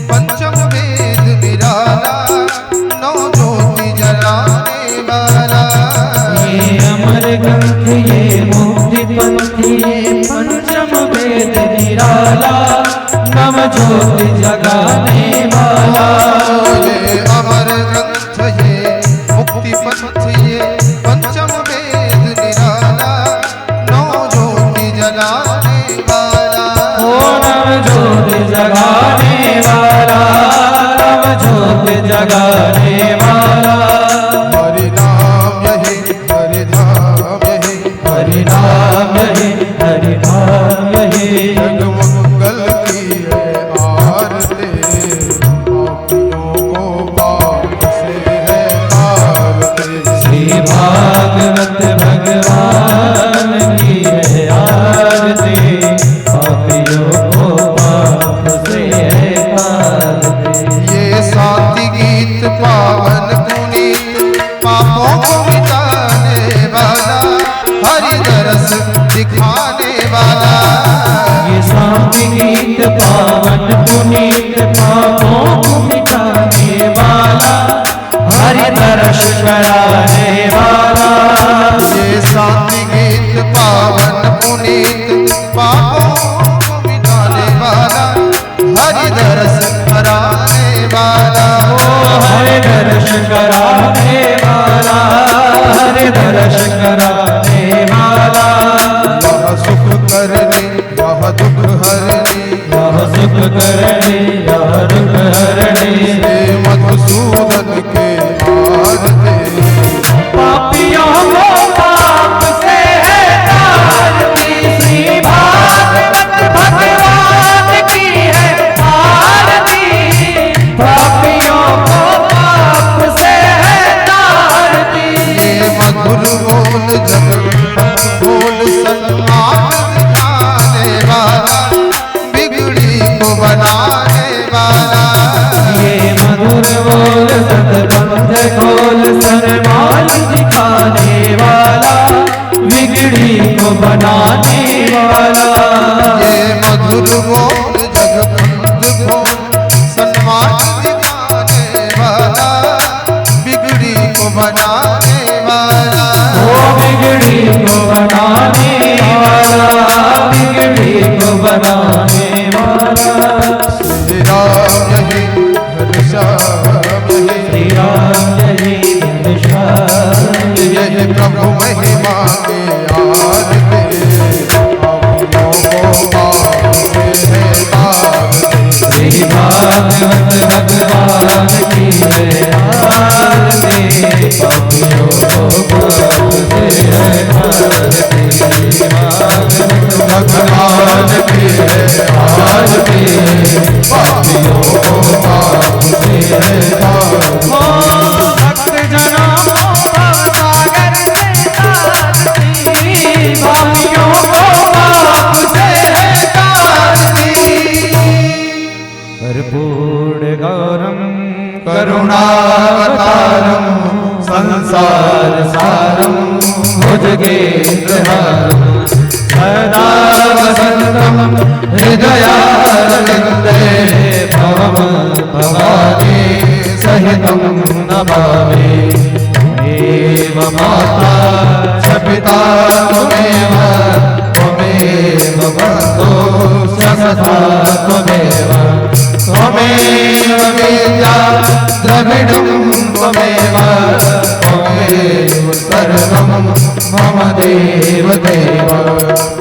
पंचम वेद निराला, नौ ज्योति जलाने वाला। ये अमर ग्रंथ ये मुक्ति पंथ ये पंचम वेद निराला, नव ज्योति जगाने वाला। ये अमर ग्रंथ ये मुक्ति पंथ ये पंचम वेद निराला, नौ ज्योति जलाने वाला। ओ नव ज्योति जगाने वाला, नव ज्योति जगाने वाला। हरि नाम यही हरि धाम यही, हरि नाम यही हरि नाम यही। जग मंगल की है आरती, पापियों को पाप से है आरती। श्री भागवत भगवान की है आरती, पापियों को पाप से है आरती। ये शांति गीत पावन पुनीत, पापों को मिटाने वाला, हरि दरस दिखाने वाला। ये शांति गीत पावन पुनीत, पापों को मिटाने वाला, हरि दर्श कराने वाला। ये शांति गीत पावन पुनीत, पापों को मिटाने वाला, हरि दरस कराने वाला। ओ हरि दर्श कराने वाला, हरि दर्श कराने वाला। वह सुख करने वह दुख हरने, यह सुख करने यह दुख हरने। श्री मधुसूदन के आरती। पापियों को पाप से है तारती, श्री भागवत भगवान की है आरती। पापियों को पाप से है तारती। ये मधुर बोल जग बोल सन्मार्ग दिखाने वाला, बिगड़ी को बनाने वाला। ये मधुर बोल सतपंथ खोल सन्मार्ग दिखाने वाला, बिगड़ी को बनाने वाला। ये मधुर बोल जग बंद खोल सन्मार्ग दिखाने वाला, बिगड़ी को बनाने वाला। ओ बिगड़ी को बनाने वाला, बिगड़ी को बनाने वाला। श्री राम यही हरि श्याम यही, श्री राम यही हरि श्याम यही प्रभु महिमा के आरती। पापियों को पाप से है तारती। श्री भागवत भगवान की है आरती, पापियों को पाप से है आरती। भगवान की है आरती, पापियों को पाप से है तारती। भक्त जनों को सागर से तारती, पापियों को पाप से है तारती। कर्पूर गौरम करुणावतारम संसार सारम भुजगेन्द्रहारम, सदा वसंतम हृदयारविन्दे भवम भवानी सहितं नमामि। त्वमेव माता च पिता त्वमेव, त्वमेव बन्धो च सखा त्वमेव, त्वमेव विद्या द्रविडं त्वमेव, त्वमेव सर्वं मम देव देव,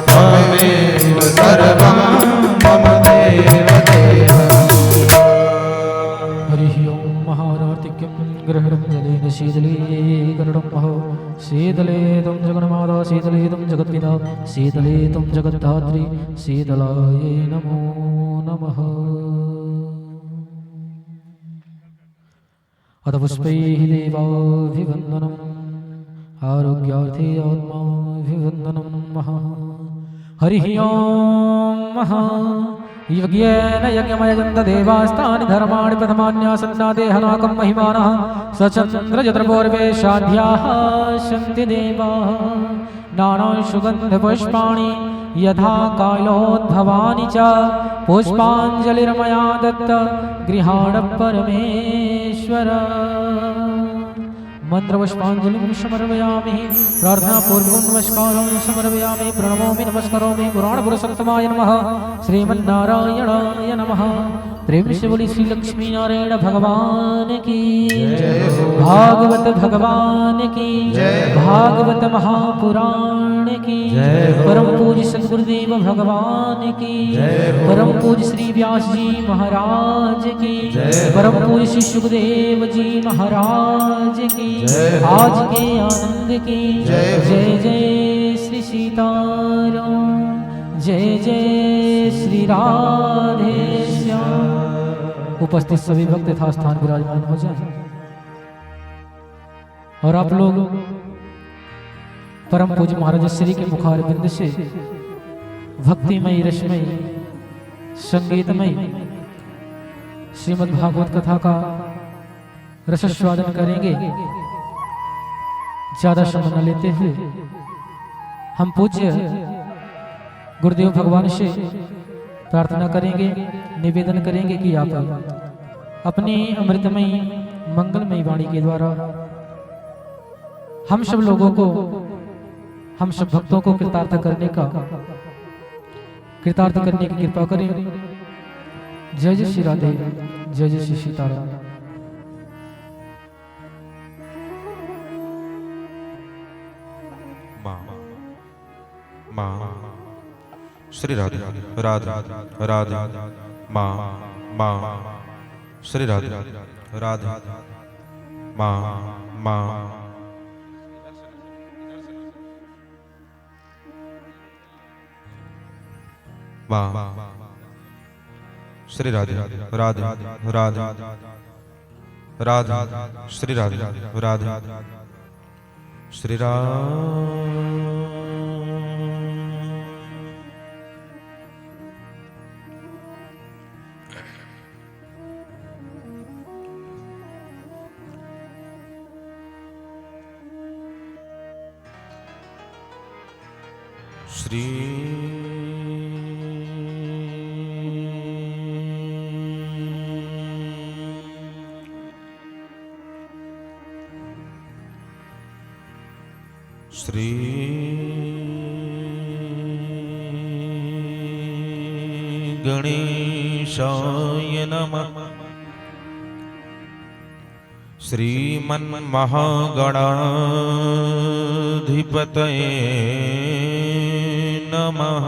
त्वमेव सर्वं मम देव देव। हरिः ओं महारार्तिक्यं ग्रहणं जलेन शीतले गरुडं महो, शीतले तं जगन्माता, शीतले तं जगत्पिता, शीतले तं जगद्धात्री, शीतलायै नमो नमः। अथ पुष्पैः देवाभिवन्दनम्, आरोग्यार्थे आत्माभिवन्दनं महा। हरिः ओं महा। यज्ञेन यज्ञमयजन्त देवास्तानि धर्माणि प्रथमान्यासन्नादेहनाकं महिमानः, सचन्द्रजत्रपूर्वे शाध्याः सन्ति देवाः, नानासुगन्धपुष्पाणि यथा कालोद्भवानि च पुष्पाञ्जलिर्मया दत्त गृहाण परमेश्वर मंत्रपुष्पाञ्जलिं समर्पयामि प्रार्थनापूर्वकं नमस्कारं समर्पयामि प्रणमोमि नमस्करोमि पुराणपुरुषोत्तमाय नमः श्रीमन्नारायणाय नमः प्रेम से बोली श्री लक्ष्मी नारायण भगवान की भागवत भगवान की भागवत महापुराण की परम पूज्य सद्गुरुदेव भगवान की परम पूज्य श्री व्यास जी महाराज की परम पूज्य श्री सुखदेव जी महाराज की आज के आनंद की जय जय श्री सीताराम जय जय श्री राधे श्याम। उपस्थित सभी भक्त यथा स्थान विराजमान हो जाए और आप लोग परम पूज्य महाराज श्री के मुखार बिंद से भक्तिमयी रसमयी संगीतमयी श्रीमद् भागवत कथा का रसस्वादन करेंगे। ज्यादा समय न लेते हुए हम पूज्य गुरुदेव भगवान से प्रार्थना करेंगे, निवेदन करेंगे कि आप अपनी अमृतमयी मंगलमयी वाणी के द्वारा हम सब लोगों को, हम सब भक्तों को कृतार्थ करने की कृपा करें। जय जय श्री राधे जय जय श्री सीताराम। माँ श्री राधे राधे राधे माँ माँ श्री राधे राधे माँ माँ माँ श्री राधे राधे राधे राधे श्री राधे राधे श्री राम। श्री श्री गणेशाय नमः। श्रीमन्महागणाधिपतये नमः।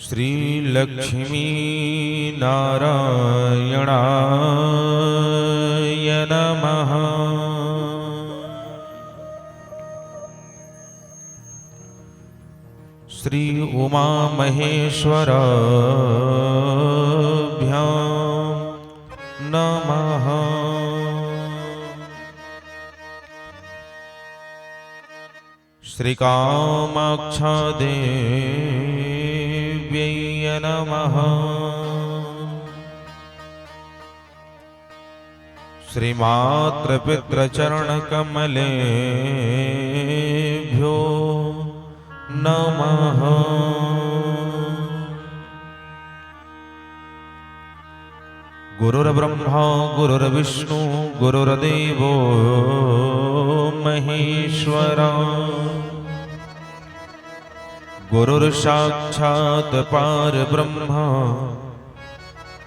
श्री लक्ष्मी नारायणाय नमः। श्री उमा महेश्वराभ्यां नमः। श्री कामाक्षा देव्यै नमः। श्री मातृपितृचरणकमलेभ्यो नमः। गुरुर्ब्रह्मा गुरुर्विष्णु गुरुर्देवो महेश्वरा। गुरुर्साक्षात् परब्रह्म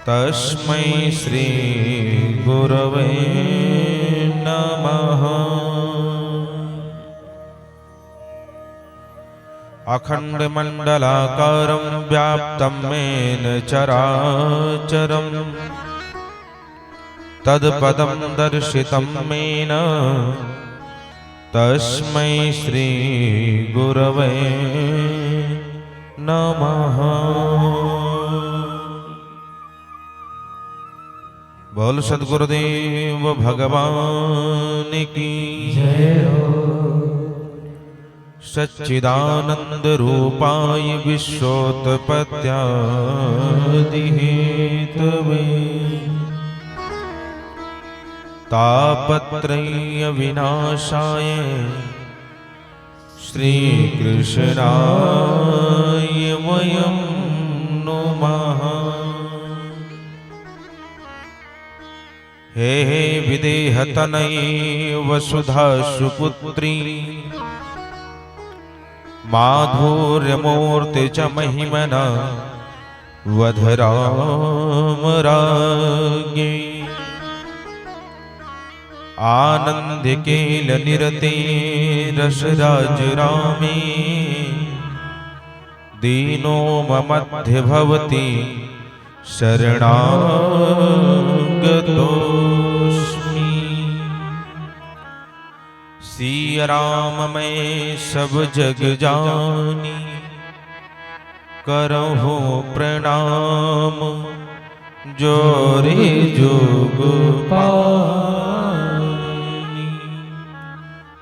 तस्मै श्री गुरवे नमः। अखण्डमण्डलाकारं व्याप्तं येन चराचरं तत्पदं दर्शितं येन तस्मै श्री गुरवे नमः। बोल सद्गुरुदेव भगवान की जय हो। सच्चिदानंद रूपाय विश्वोत्पत्त्यादिहेतवे तापत्रय विनाशाय श्रीकृष्णाय वयं नुमः। हे विदेहतनये वसुधा सुपुत्री माधुर्यमूर्ति च महिमना वधराम राज्ञे आनंदिकेल निरते रसराज रामे दीनो ममध्ये भवति शरणागतोऽस्मि। सिया राम मैं सब जग जानी करहु प्रणाम जोरे जोग पानी।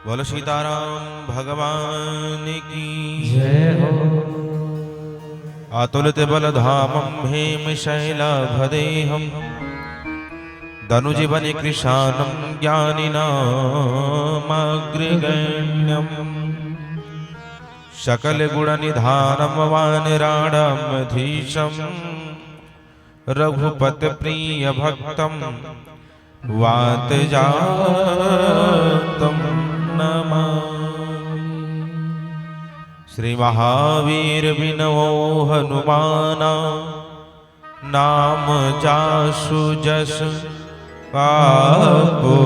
बोलो सीताराम भगवान की जय हो। अतुलित बलधामं हेमशैलाभदेहं धनुजीवनि कृशानं ज्ञानिनामग्रगण्यम् सकलगुणनिधानं वानराणामधीशं रघुपतिप्रियभक्तं वातजातं नमामि। श्री महावीर बिनवो हनुमाना नाम जासु जस पापो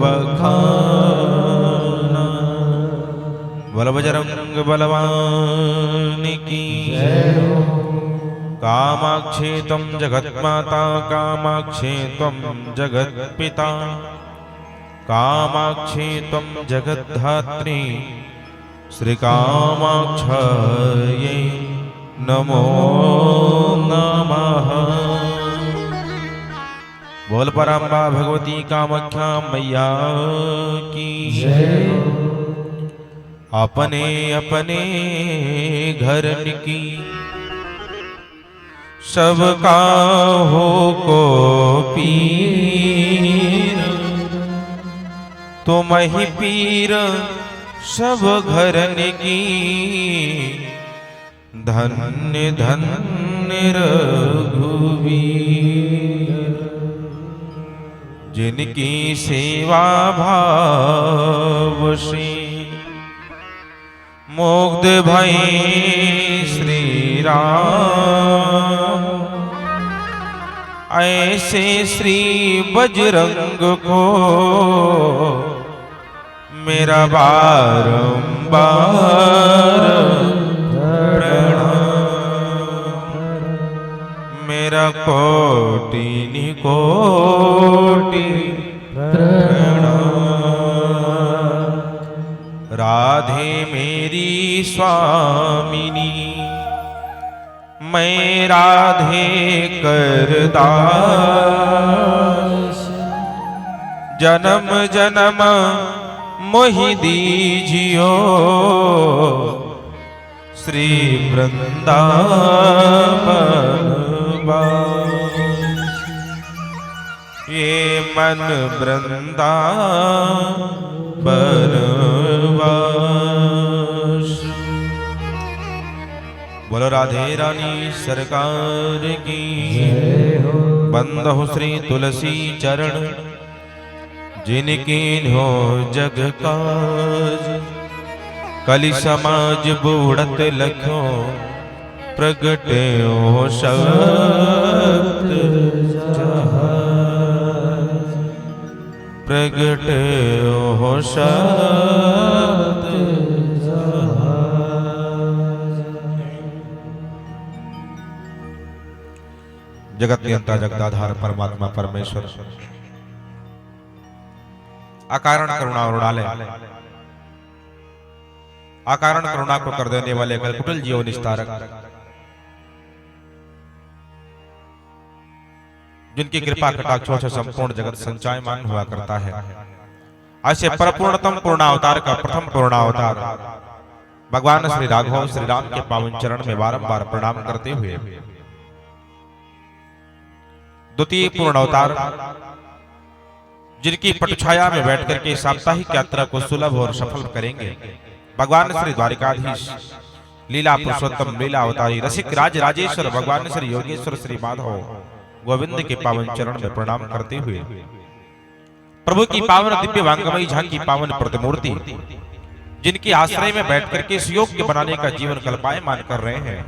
बखाना। बल बजरंग बलवान की कामाक्षी त्वं जगन्माता कामाक्षी त्वं जगत्पिता कामाक्षी त्वं जगद्धात्री श्री कामाक्षायै नमो नमः। बोल पराम्बा भगवती कामाख्या मैया की जय। अपने अपने घर की सबका हो को पीर तुम ही पीर सब घरन की धन्य धन्य रघुवीर जिनकी सेवा भाव से मुग्ध भई श्री राम ऐसे श्री बजरंग को मेरा बारंबार प्रणाम। मेरा कोटि निकोटि प्रणाम। राधे मेरी स्वामिनी मैं राधे कर दास जन्म जन्म मोहि दीजियो श्री वृंदावन वास। ये मन वृंदावन वास। बोलो राधे रानी सरकार की बंदहु श्री तुलसी चरण जिनकी हो जग काज कलि समाज बूढ़त लखो प्रगट हो शब्द जहाज प्रगट हो शब्द जगत नियंता जगदाधार परमात्मा परमेश्वर अकारण करुणा उड़ाले अकारण करुणा को कर देने वाले कलकुटिल जीव निस्तारक जिनकी कृपा कटाक्षों से संपूर्ण जगत संचायमान हुआ करता है। ऐसे परपूर्णतम पूर्णावतार का प्रथम पूर्णावतार भगवान श्री राघव श्री राम के पावन चरण में बारंबार प्रणाम करते हुए द्वितीय पूर्ण अवतार जिनकी पटछाया में बैठकर के साप्ताहिक यात्रा को सुलभ और सफल करेंगे भगवान श्री द्वारिकाधीश लीला पुरुषोत्तम लीला अवतारी रसिक राज राजेश्वर भगवान श्री योगेश्वर श्री माधव गोविंद के पावन चरण में प्रणाम करते हुए प्रभु की पावन दिव्य वांगमयी झांकी पावन प्रतिमूर्ति जिनके आश्रय में बैठ करके इस योग के बनाने का जीवन कल्पायमान कर रहे हैं,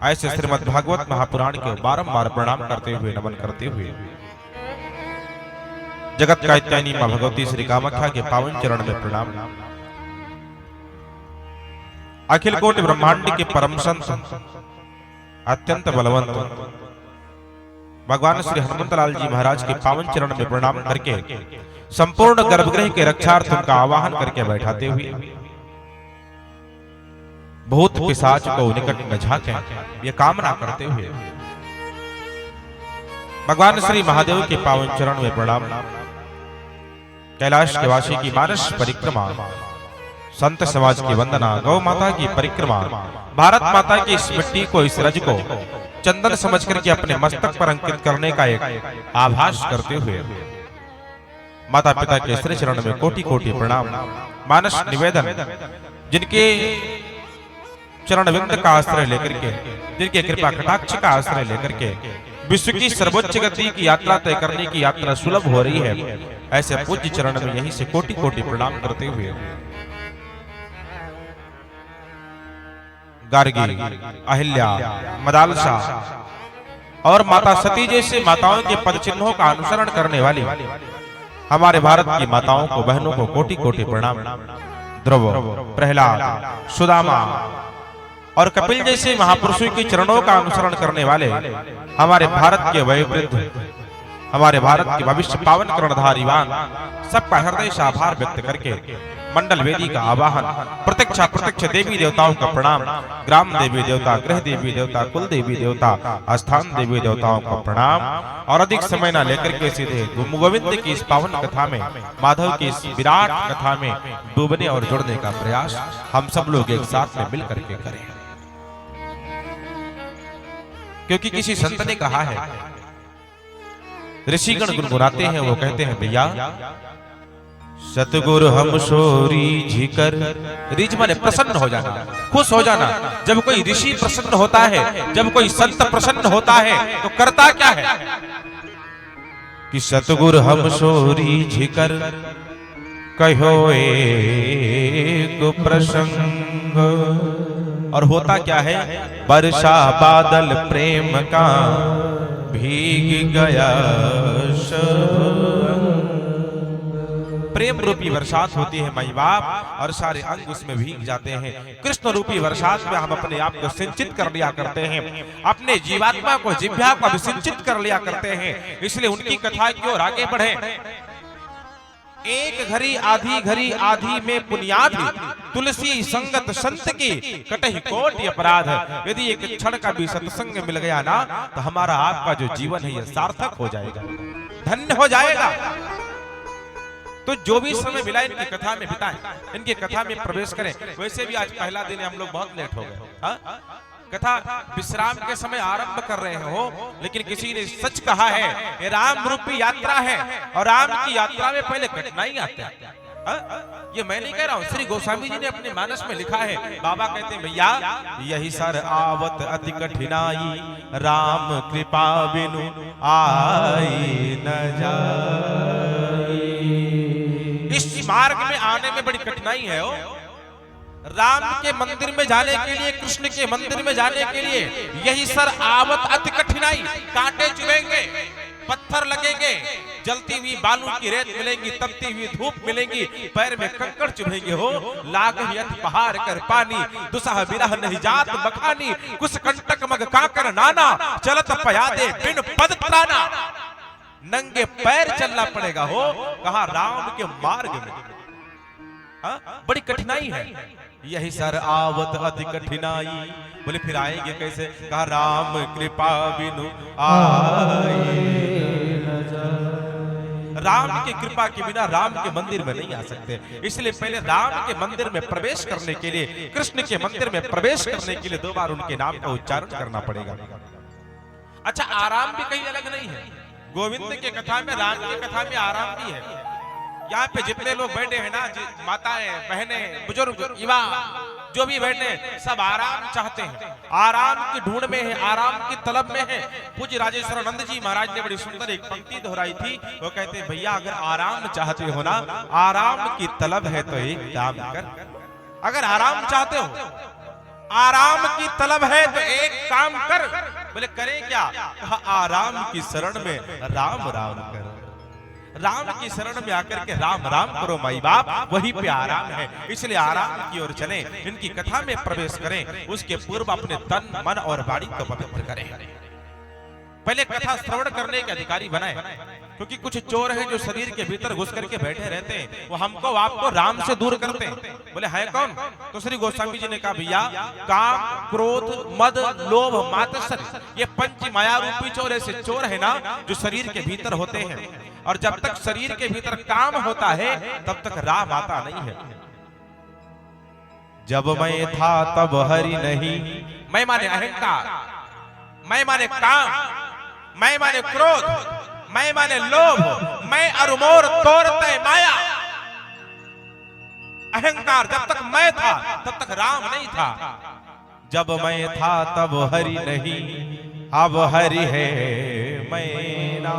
ऐसे श्रीमद् भागवत महापुराण के बारंबार प्रणाम करते हुए नमन करते हुए जगत कात्यायनी मां भगवती श्री कामाख्या के पावन चरण में प्रणाम। अखिल कोटि ब्रह्मांड के परम संत अत्यंत बलवंत भगवान श्री हनुमंतलाल जी महाराज के पावन चरण में प्रणाम करके संपूर्ण गर्भगृह के रक्षार्थ उनका आवाहन करके बैठाते हुए भूत पिशाच को निकट न झांके ये कामना करते हुए भगवान श्री महादेव के पावन चरण में प्रणाम। कैलाश के वासी की मानस परिक्रमा, संत समाज की वंदना, गौ माता की परिक्रमा, भारत माता की इस मिट्टी को इस रज को चंदन समझ करके अपने मस्तक पर अंकित करने का एक आभास करते हुए माता पिता के श्री चरण में कोटि कोटि प्रणाम। मानस निवेदन जिनके चरण विंद का आश्रय लेकर के, जिनके कृपा कटाक्ष का आश्रय लेकर के विश्व की सर्वोच्च गति की यात्रा तय करने की यात्रा सुलभ हो रही है, ऐसे पूज्य चरण में यहीं से कोटि कोटि प्रणाम करते हुए गार्गी, अहिल्या, मदालसा और माता सती जैसे माताओं के पद चिन्हों का अनुसरण करने वाली हमारे भारत की माताओं को, बहनों को कोटि कोटि प्रणाम। ध्रुव, प्रहलाद, सुदामा और कपिल जैसे महापुरुषों के चरणों का अनुसरण करने वाले हमारे भारत के वयोवृद्ध, हमारे भारत के भविष्य पावन कर्णधारीवान सबका हृदय से आभार व्यक्त करके मंडल वेदी का आवाहन, प्रत्यक्ष देवी देवताओं का प्रणाम, ग्राम देवी देवता, गृह देवी देवता, कुल देवी देवता, स्थान देवी देवताओं का प्रणाम और अधिक समय न लेकर के सीधे गोविंद की इस पावन कथा में, माधव की इस विराट कथा में डूबने और जुड़ने का प्रयास हम सब लोग एक साथ में मिल करके करें। क्योंकि किसी संत ने कहा है, ऋषिगण गुनगुनाते हैं, वो कहते हैं भैया सतगुरु हम सोरी झिकर, रिज माने प्रसन्न हो जाना, खुश हो जाना। जब कोई ऋषि प्रसन्न होता है, जब कोई संत प्रसन्न होता है तो करता क्या है कि सतगुरु हम सोरी झिकर कहो एक प्रसंग, और होता क्या है, वर्षा बादल प्रेम का भीग गया, प्रेम रूपी वर्षात होती है माई बाप और सारे अंग उसमें भीग जाते हैं। कृष्ण रूपी वर्षात में हम अपने आप को सिंचित कर लिया करते हैं, अपने जीवात्मा को, जिह्वा को सिंचित कर लिया करते हैं। इसलिए उनकी कथा की ओर आगे बढ़े। एक घड़ी आधी में पुनियाद, तुलसी संगत संत की कटहि कोटि अपराध। यदि एक क्षण का भी सत्संग मिल गया ना तो हमारा आपका जो जीवन है यह सार्थक हो जाएगा, धन्य हो जाएगा। तो जो भी समय मिला इनकी कथा में बिताएं, इनकी कथा में प्रवेश करें। वैसे भी आज पहला दिन है, हम लोग बहुत लेट हो गए। कथा विश्राम के समय आरंभ कर रहे हो, लेकिन किसी ने सच कहा है, ये राम रूपी यात्रा है और राम की यात्रा में पहले कठिनाई आते हैं। ये मैं नहीं कह रहा हूँ, श्री गोस्वामी जी ने अपने मानस में लिखा है। बाबा कहते हैं भैया यही सर आवत अति कठिनाई, राम कृपा बिनु आई न जाई। इस मार्ग में आने में बड़ी कठिनाई है। राम के मंदिर में जाने के लिए, कृष्ण के मंदिर में जाने के लिए यही सर आवत अति कठिनाई। कांटे चुभेंगे, पत्थर लगेंगे, जलती हुई बालू की रेत मिलेंगी, तपती हुई धूप मिलेंगी, पैर में कंकड़ चुभेंगे हो। लागहि अति पहाड़ कर पानी, दुसह बिरह नहीं जात बखानी। कुछ कंटक मग काकर नाना, चलत पयादे बिन पद त्राना। नंगे पैर चलना पड़ेगा हो, कहा राम के मार्ग में। बड़ी कठिनाई है। यही सर आवत अति कठिनाई। बोले फिर आएंगे कैसे, कहा राम कृपा बिनु आए न जाए। राम की कृपा के बिना राम के मंदिर में नहीं आ सकते। इसलिए पहले राम के मंदिर में प्रवेश करने के लिए, कृष्ण के मंदिर में प्रवेश करने के लिए 2 बार उनके नाम का उच्चारण करना पड़ेगा। अच्छा, आराम भी कहीं अलग नहीं है। गोविंद के कथा में, राम की कथा में आराम भी है। यहाँ पे जितने लोग बैठे हैं ना, माताएं, बहनें, बुजुर्ग, युवा, जो भी बैठे सब आराम चाहते हैं, आराम की ढूंढ में है, आराम की तलब में है। पूज्य राजेश्वरानंद जी महाराज ने बड़ी सुंदर एक पंक्ति दोहराई थी। वो कहते हैं, भैया अगर आराम चाहते हो ना, आराम की तलब है तो एक काम कर। अगर आराम चाहते हो, आराम की तलब है तो एक काम कर। बोले करें क्या? कहा आराम की शरण में राम राम करो। राम की शरण में आकर के राम राम करो माई बाप, वही पे आराम है। इसलिए आराम की ओर चलें, इनकी कथा में प्रवेश करें। उसके पूर्व अपने तन, मन और वाणी को पवित्र करें। पहले कथा श्रवण करने के अधिकारी बनाए, क्योंकि कुछ चोर हैं जो शरीर के भीतर घुस करके बैठे रहते हैं। वो हमको आपको राम से दूर करते हैं। बोले है कौन? तो श्री गोस्वामी जी ने कहा, भैया काम, क्रोध, मद, लोभ, मात्सर्य, ये पंच माया रूपी चोर ऐसे चोर है ना जो शरीर के भीतर होते हैं। और जब तक शरीर के भीतर काम होता है तब तक राम आता नहीं है। जब मैं था तब हरि नहीं। मैं माने अहंकार, मैं माने काम, मैं माने क्रोध, मैं माने लोभ, मैं अरुमोर तोरते माया। अहंकार जब तक मैं था तब तक राम नहीं था। जब मैं था तब हरि नहीं, अब हरि है मैं ना।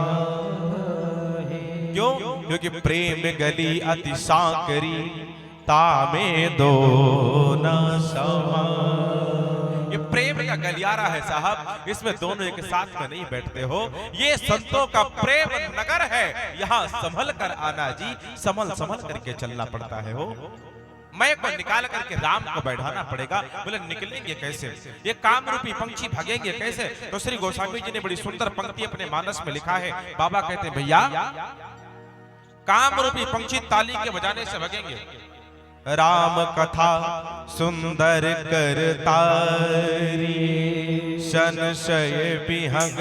क्यों? क्योंकि प्रेम गली अति सांकरी, तामे दो न समा। ये प्रेम का गलियारा है साहब, इसमें दोनों एक साथ में नहीं बैठते हो। ये संतों का प्रेम नगर है, यहाँ संभल कर आना जी, संभल संभल करके चलना पड़ता है। हो मैं को निकाल करके राम को बैठाना पड़ेगा। बोले निकलेंगे कैसे? ये काम रूपी पंछी भागेंगे कैसे? तो श्री गोस्वामी जी ने बड़ी सुंदर पंक्ति अपने मानस में लिखा है। बाबा कहते हैं, भैया काम रूपी पंछी ताली के बजाने से भागेंगे। राम कथा सुंदर करतारी, संशय विहंग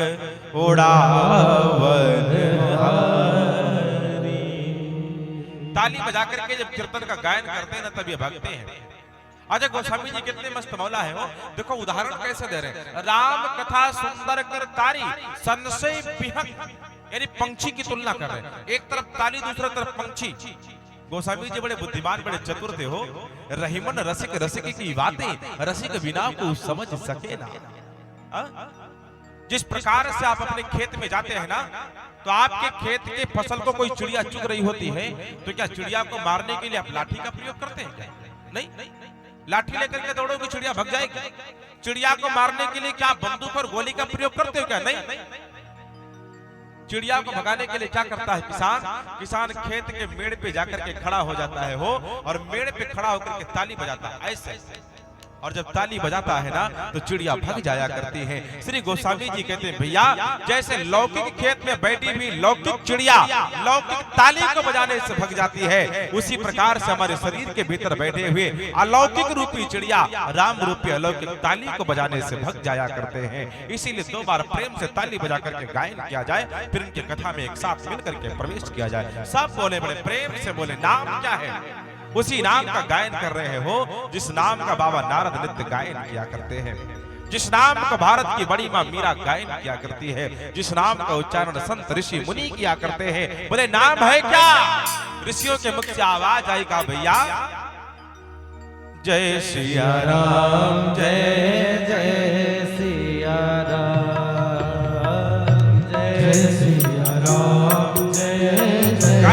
उड़ावन हारी। ताली बजा करके जब कीर्तन का गायन करते हैं ना, तब ये भागते हैं। अजय गोस्वामी जी कितने मस्त मौला है वो। देखो उदाहरण कैसे दे रहे हैं। राम कथा सुंदर करतारी, संशय विहंग, यानी पंछी की तुलना कर रहे हैं। एक तरफ ताली, दूसरी तरफ पंछी। गोस्वामी जी बड़े बुद्धिमान, बड़े चतुर थे हो। रहीमन रसिक रसिक की बातें, रसिक बिना को समझ सके ना। जिस प्रकार से आप अपने खेत में जाते हैं ना, तो आपके खेत के फसल को कोई चिड़िया चुग रही होती है, तो क्या चिड़िया को मारने के लिए आप लाठी का प्रयोग करते हैं क्या? नहीं। लाठी लेकर के दौड़ोगे, चिड़िया भाग जाएगी। चिड़िया को मारने के लिए क्या आप बंदूक और गोली का प्रयोग करते हो क्या? नहीं। चिड़िया को भगाने के लिए क्या करता है किसान? किसान खेत के मेड़ पे जाकर के खड़ा हो जाता है हो, और मेड़ पे खड़ा होकर के ताली बजाता है ऐसे। और जब ताली बजाता है ना, तो चिड़िया भाग जाया करती है। श्री गोस्वामी जी कहते हैं, भैया जैसे लौकिक खेत में बैठी हुई लौकिक चिड़िया लौकिक ताली को बजाने से भाग जाती है, उसी प्रकार से हमारे शरीर के भीतर बैठे हुए अलौकिक रूपी चिड़िया राम रूपी अलौकिक ताली को बजाने से भाग जाया करते हैं। इसीलिए 2 बार प्रेम से ताली बजा करके गायन किया जाए, फिर इनकी कथा में एक साथ मिल करके प्रवेश किया जाए। सब बोले बड़े प्रेम से बोले, नाम क्या है? उसी नाम का गायन कर रहे हो जिस नाम का बाबा नारद नित्य गायन किया करते हैं, जिस नाम को भारत की बड़ी मां मीरा गायन किया करती है, जिस नाम का उच्चारण संत ऋषि मुनि किया करते हैं। बोले नाम है क्या? ऋषियों के मुख से आवाज आएगा, भैया जय सिया राम, जय जय सिया राम, जय सिया राम, जय जय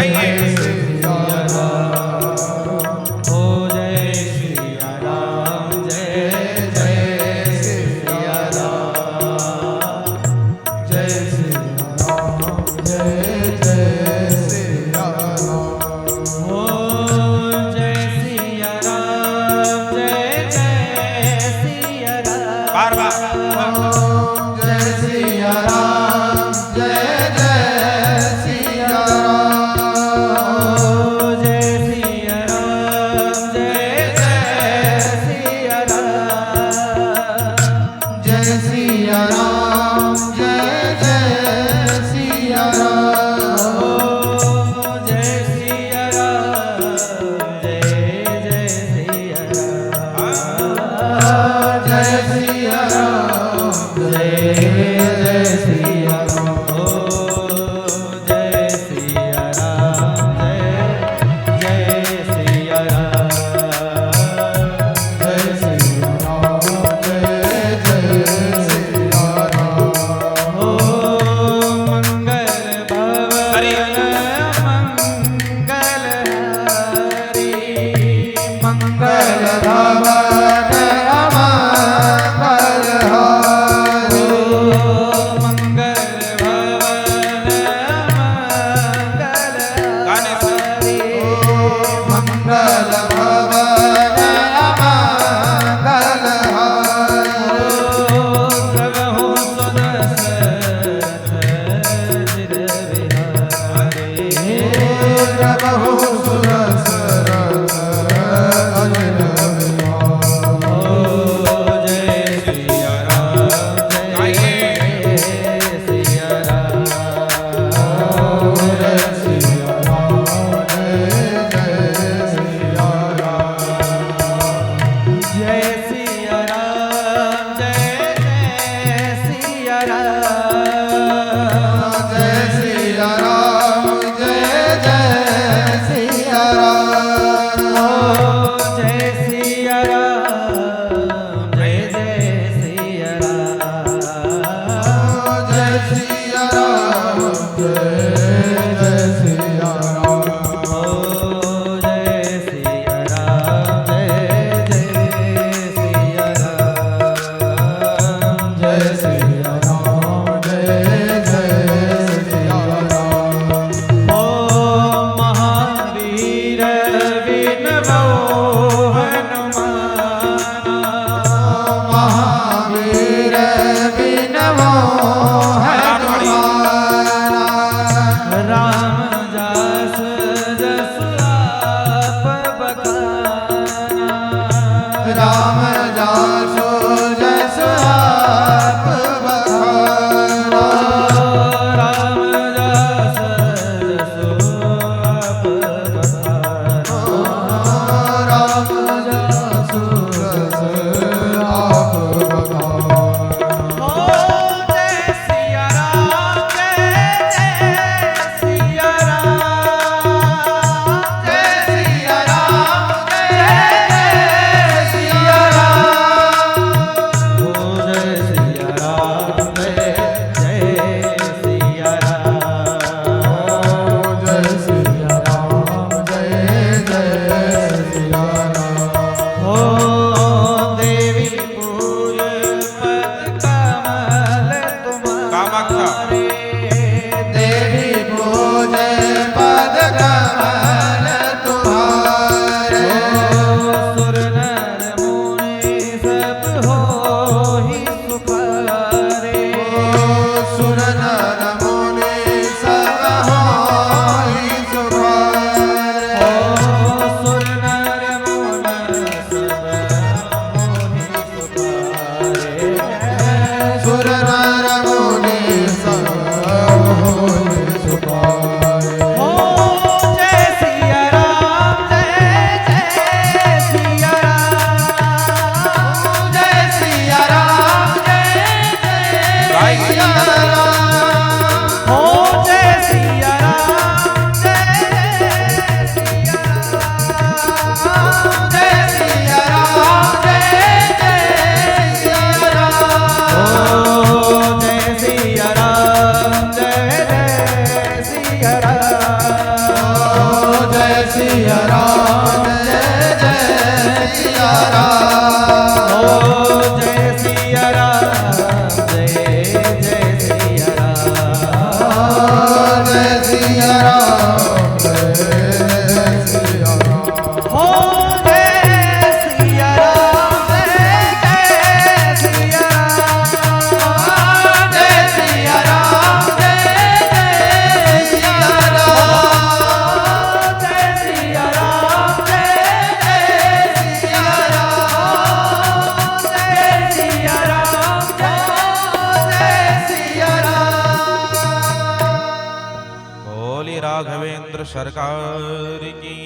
राघवेंद्र सरकार की,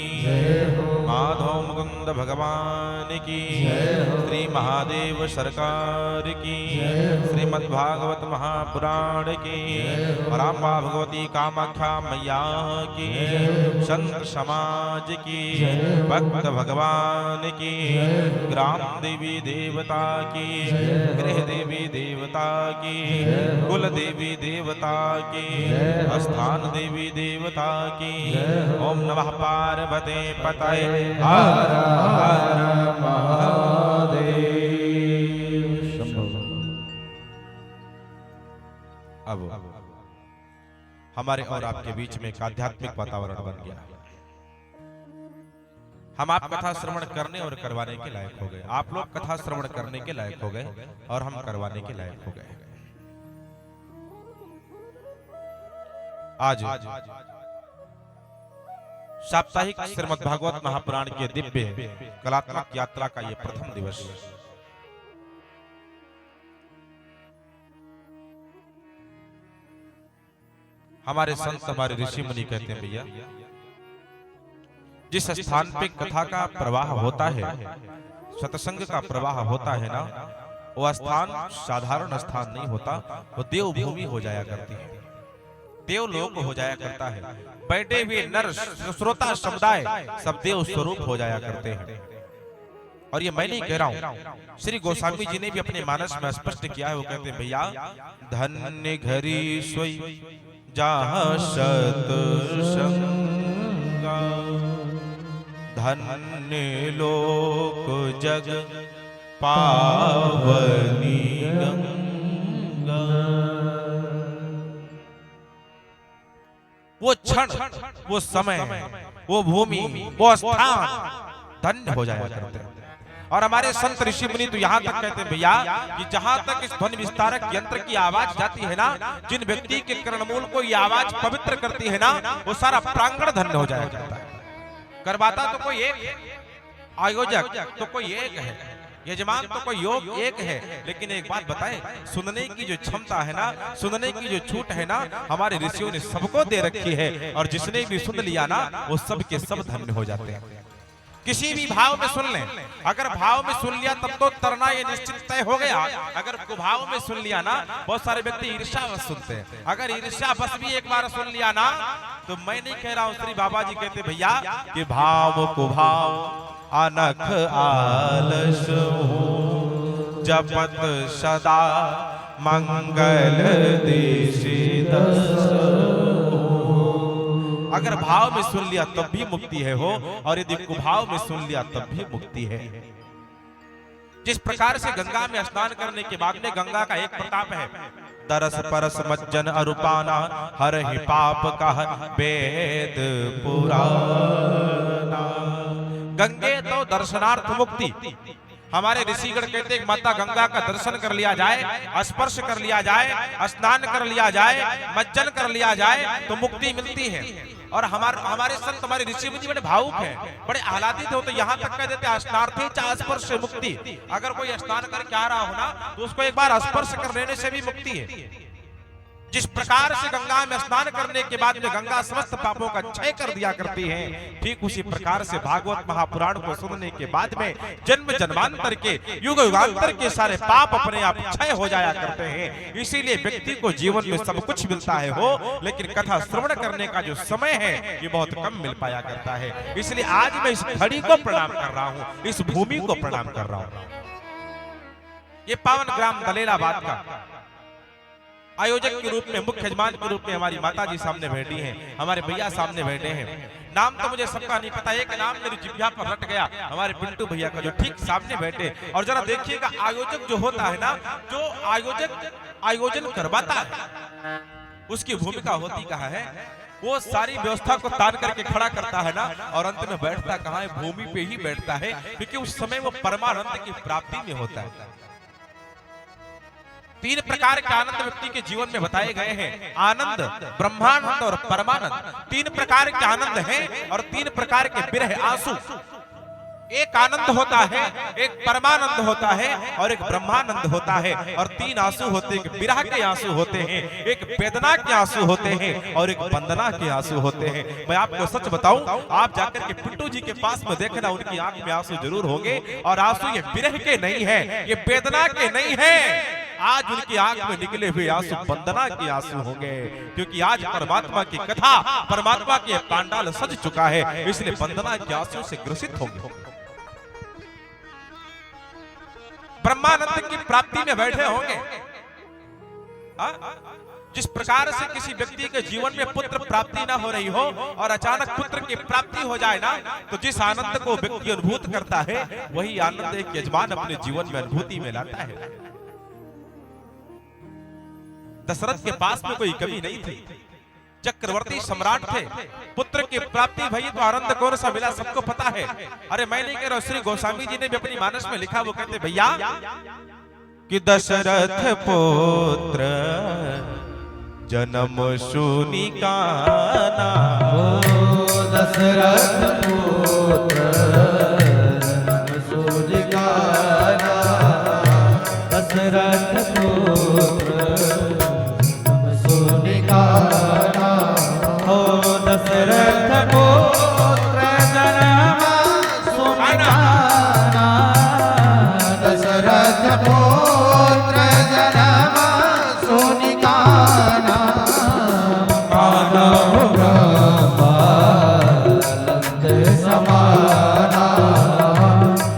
माधव मुकुंद भगवान की, श्री महादेव सरकार की, श्रीमद्भागवत महापुराण की, रामा भगवती कामाख्या मैया की, संत समाज की, भक्त भगवान की, ग्राम देवी देवता की, गृह देवी देवता की, कुल देवी देवता की, स्थान देवी देवता की। ओम नमः पार्वते पतये हर हर महादेव। अब हमारे और आपके बीच में एक आध्यात्मिक वातावरण बन गया। हम आप कथा श्रवण करने और करवाने के लायक हो गए, आप लोग कथा श्रवण करने के लायक हो गए और हम करवाने के लायक हो गए। आज साप्ताहिक श्रीमद्भागवत महापुराण के दिव्य कलात्मक यात्रा का यह प्रथम दिवस। हमारे संत हमारे ऋषि मुनि कहते हैं, भैया जिस स्थान पे कथा का प्रवाह होता है, सत्संग का प्रवाह होता है ना, वो स्थान साधारण स्थान नहीं होता, वो देव भूमि हो जाया करती है, देवलोक हो जाया करता है। बैठे हुए नर श्रोता समुदाय सब देव स्वरूप हो जाया करते हैं। और ये मैं नहीं कह रहा हूं, श्री गोस्वामी जी ने भी अपने मानस में स्पष्ट किया है। वो कहते हैं, भैया धन्य घरी सोई जहाँ सतसंगा धन्य लोक जग पावनी गंगा। वो क्षण, वो समय, वो भूमि, वो स्थान धन्य हो जाया करते हैं। और हमारे संत ऋषि मुनि तो यहाँ तक कहते हैं भैया कि जहाँ तक इस ध्वनि विस्तारक यंत्र की आवाज जाती है ना, जिन व्यक्ति के कर्णमूल को ये आवाज पवित्र करती है ना, वो सारा प्रांगण धन्य हो जाया करता है। करवाता तो कोई एक है, आयोजक तो कोई एक है, यजमान तो कोई योग एक है, लेकिन एक बात बताएं, सुनने की जो क्षमता है ना, सुनने की जो छूट है ना, हमारे ऋषियों ने सबको दे रखी है। और जिसने भी सुन लिया ना, वो सब के सब धन्य हो जाते हैं। किसी भी भाव में सुन लें, अगर भाव में सुन लिया तब तो तरना ये निश्चित तय हो गया। अगर कुभाव में सुन लिया ना, बहुत सारे व्यक्ति ईर्ष्यावश सुनते हैं, अगर ईर्ष्यावश भी एक बार सुन लिया ना, तो मैं नहीं कह रहा हूं, श्री बाबा जी कहते भैया कि भाव कुभाव अनख आलस जपत सदा मंगल देशी दस। अगर भाव में सुन लिया तब भी मुक्ति है हो, और यदि कुभाव में सुन लिया तब भी मुक्ति है। जिस प्रकार से गंगा में स्नान करने के बाद में गंगा का एक प्रताप है, दरस परस मज्जन अरूपाना हर ही पाप का वेद पुराना। गंगे तो दर्शनार्थ मुक्ति। हमारे ऋषिगण कहते हैं माता गंगा का दर्शन कर लिया जाए, स्पर्श कर लिया जाए, स्नान कर लिया जाए, मज्जन कर लिया जाए तो मुक्ति मिलती है। और हमारे संत, हमारे ऋषि मुनि बड़े भावुक हैं, बड़े आह्लादित हो, तो यहाँ तक कह देते स्नार्थी चा स्पर्श मुक्ति। अगर कोई स्नान करके आ रहा हो ना, तो उसको एक बार स्पर्श कर लेने से भी मुक्ति है। जिस प्रकार से गंगा में स्नान करने के बाद में गंगा समस्त पापों का क्षय कर दिया करती है, ठीक उसी प्रकार से भागवत महापुराण को सुनने के बाद में जन्म जन्मांतर के युग युगांतर के सारे पाप अपने आप क्षय हो जाया करते हैं। इसीलिए व्यक्ति को जीवन में सब कुछ मिलता है हो, लेकिन कथा श्रवण करने का जो समय है ये बहुत कम मिल पाया करता है। इसलिए आज मैं इस घड़ी को प्रणाम कर रहा हूँ, इस भूमि को प्रणाम कर रहा हूँ। ये पावन ग्राम दलेलाबाद का आयोजक के रूप में, मुख्य यजमान के रूप में हमारी माता जी सामने बैठी हैं, हमारे भैया सामने बैठे हैं। नाम तो मुझे सबका नहीं पता, एक नाम मेरी जिह्वा पर रट गया, हमारे पिंटू भैया का, जो ठीक सामने बैठे। और जरा देखिएगा, आयोजक जो होता है ना, जो आयोजक आयोजन करवाता है, उसकी भूमिका होती कहाँ है? वो सारी व्यवस्था को तान करके खड़ा करता है ना, और अंत में बैठता कहाँ है? भूमि पे ही बैठता है, क्योंकि उस समय वो परमानंद की प्राप्ति में होता है। तीन प्रकार के आनंद व्यक्ति के जीवन में बताए गए हैं, आनंद, ब्रह्मानंद और परमानंद। तीन प्रकार के आनंद हैं और तीन प्रकार के विरह आंसू। एक आनंद होता है, एक परमानंद होता है और एक ब्रह्मानंद होता है। और तीन आंसू होते हैं, एक विरह के आंसू होते हैं, एक वेदना के आंसू होते हैं और एक वंदना के आंसू होते हैं। मैं आपको सच बताऊं, आप जाकर के पिंटू जी के पास में देखना, उनकी आंख में आंसू जरूर होंगे, और आंसू ये विरह के नहीं है, ये वेदना के नहीं है। आज उनकी आंख में निकले हुए आंसू वंदना के आंसू होंगे, क्योंकि आज परमात्मा की कथा, परमात्मा के पांडाल सज चुका है, इसलिए वंदना के आंसू से ग्रसित होंगे। ब्रह्मानंद की प्राप्ति में बैठे होंगे। जिस प्रकार से किसी व्यक्ति के जीवन में पुत्र प्राप्ति ना हो रही हो और अचानक पुत्र की प्राप्ति हो जाए ना, तो जिस आनंद को व्यक्ति अनुभूत करता है, वही आनंद एक यजमान अपने जीवन में अनुभूति में लाता है। दशरथ के पास में कोई कमी नहीं थी, चक्रवर्ती सम्राट थे, पुत्र की प्राप्ति भई तो आनंद कौन सा मिला सबको पता है। अरे मैं नहीं कह रहा, श्री गोस्वामी जी ने भी अपनी मानस में लिखा, वो कहते भैया कि दशरथ पुत्र जन्म सुनी काना, दशरथ पुत्र जन्म सुनी काना, दशरथ पुत्र दशरथ पुत्र जन्म सुनिकाना, दशरथ पुत्र जन्म सुनिकाना, मानव ब्रह्मानंद समाना,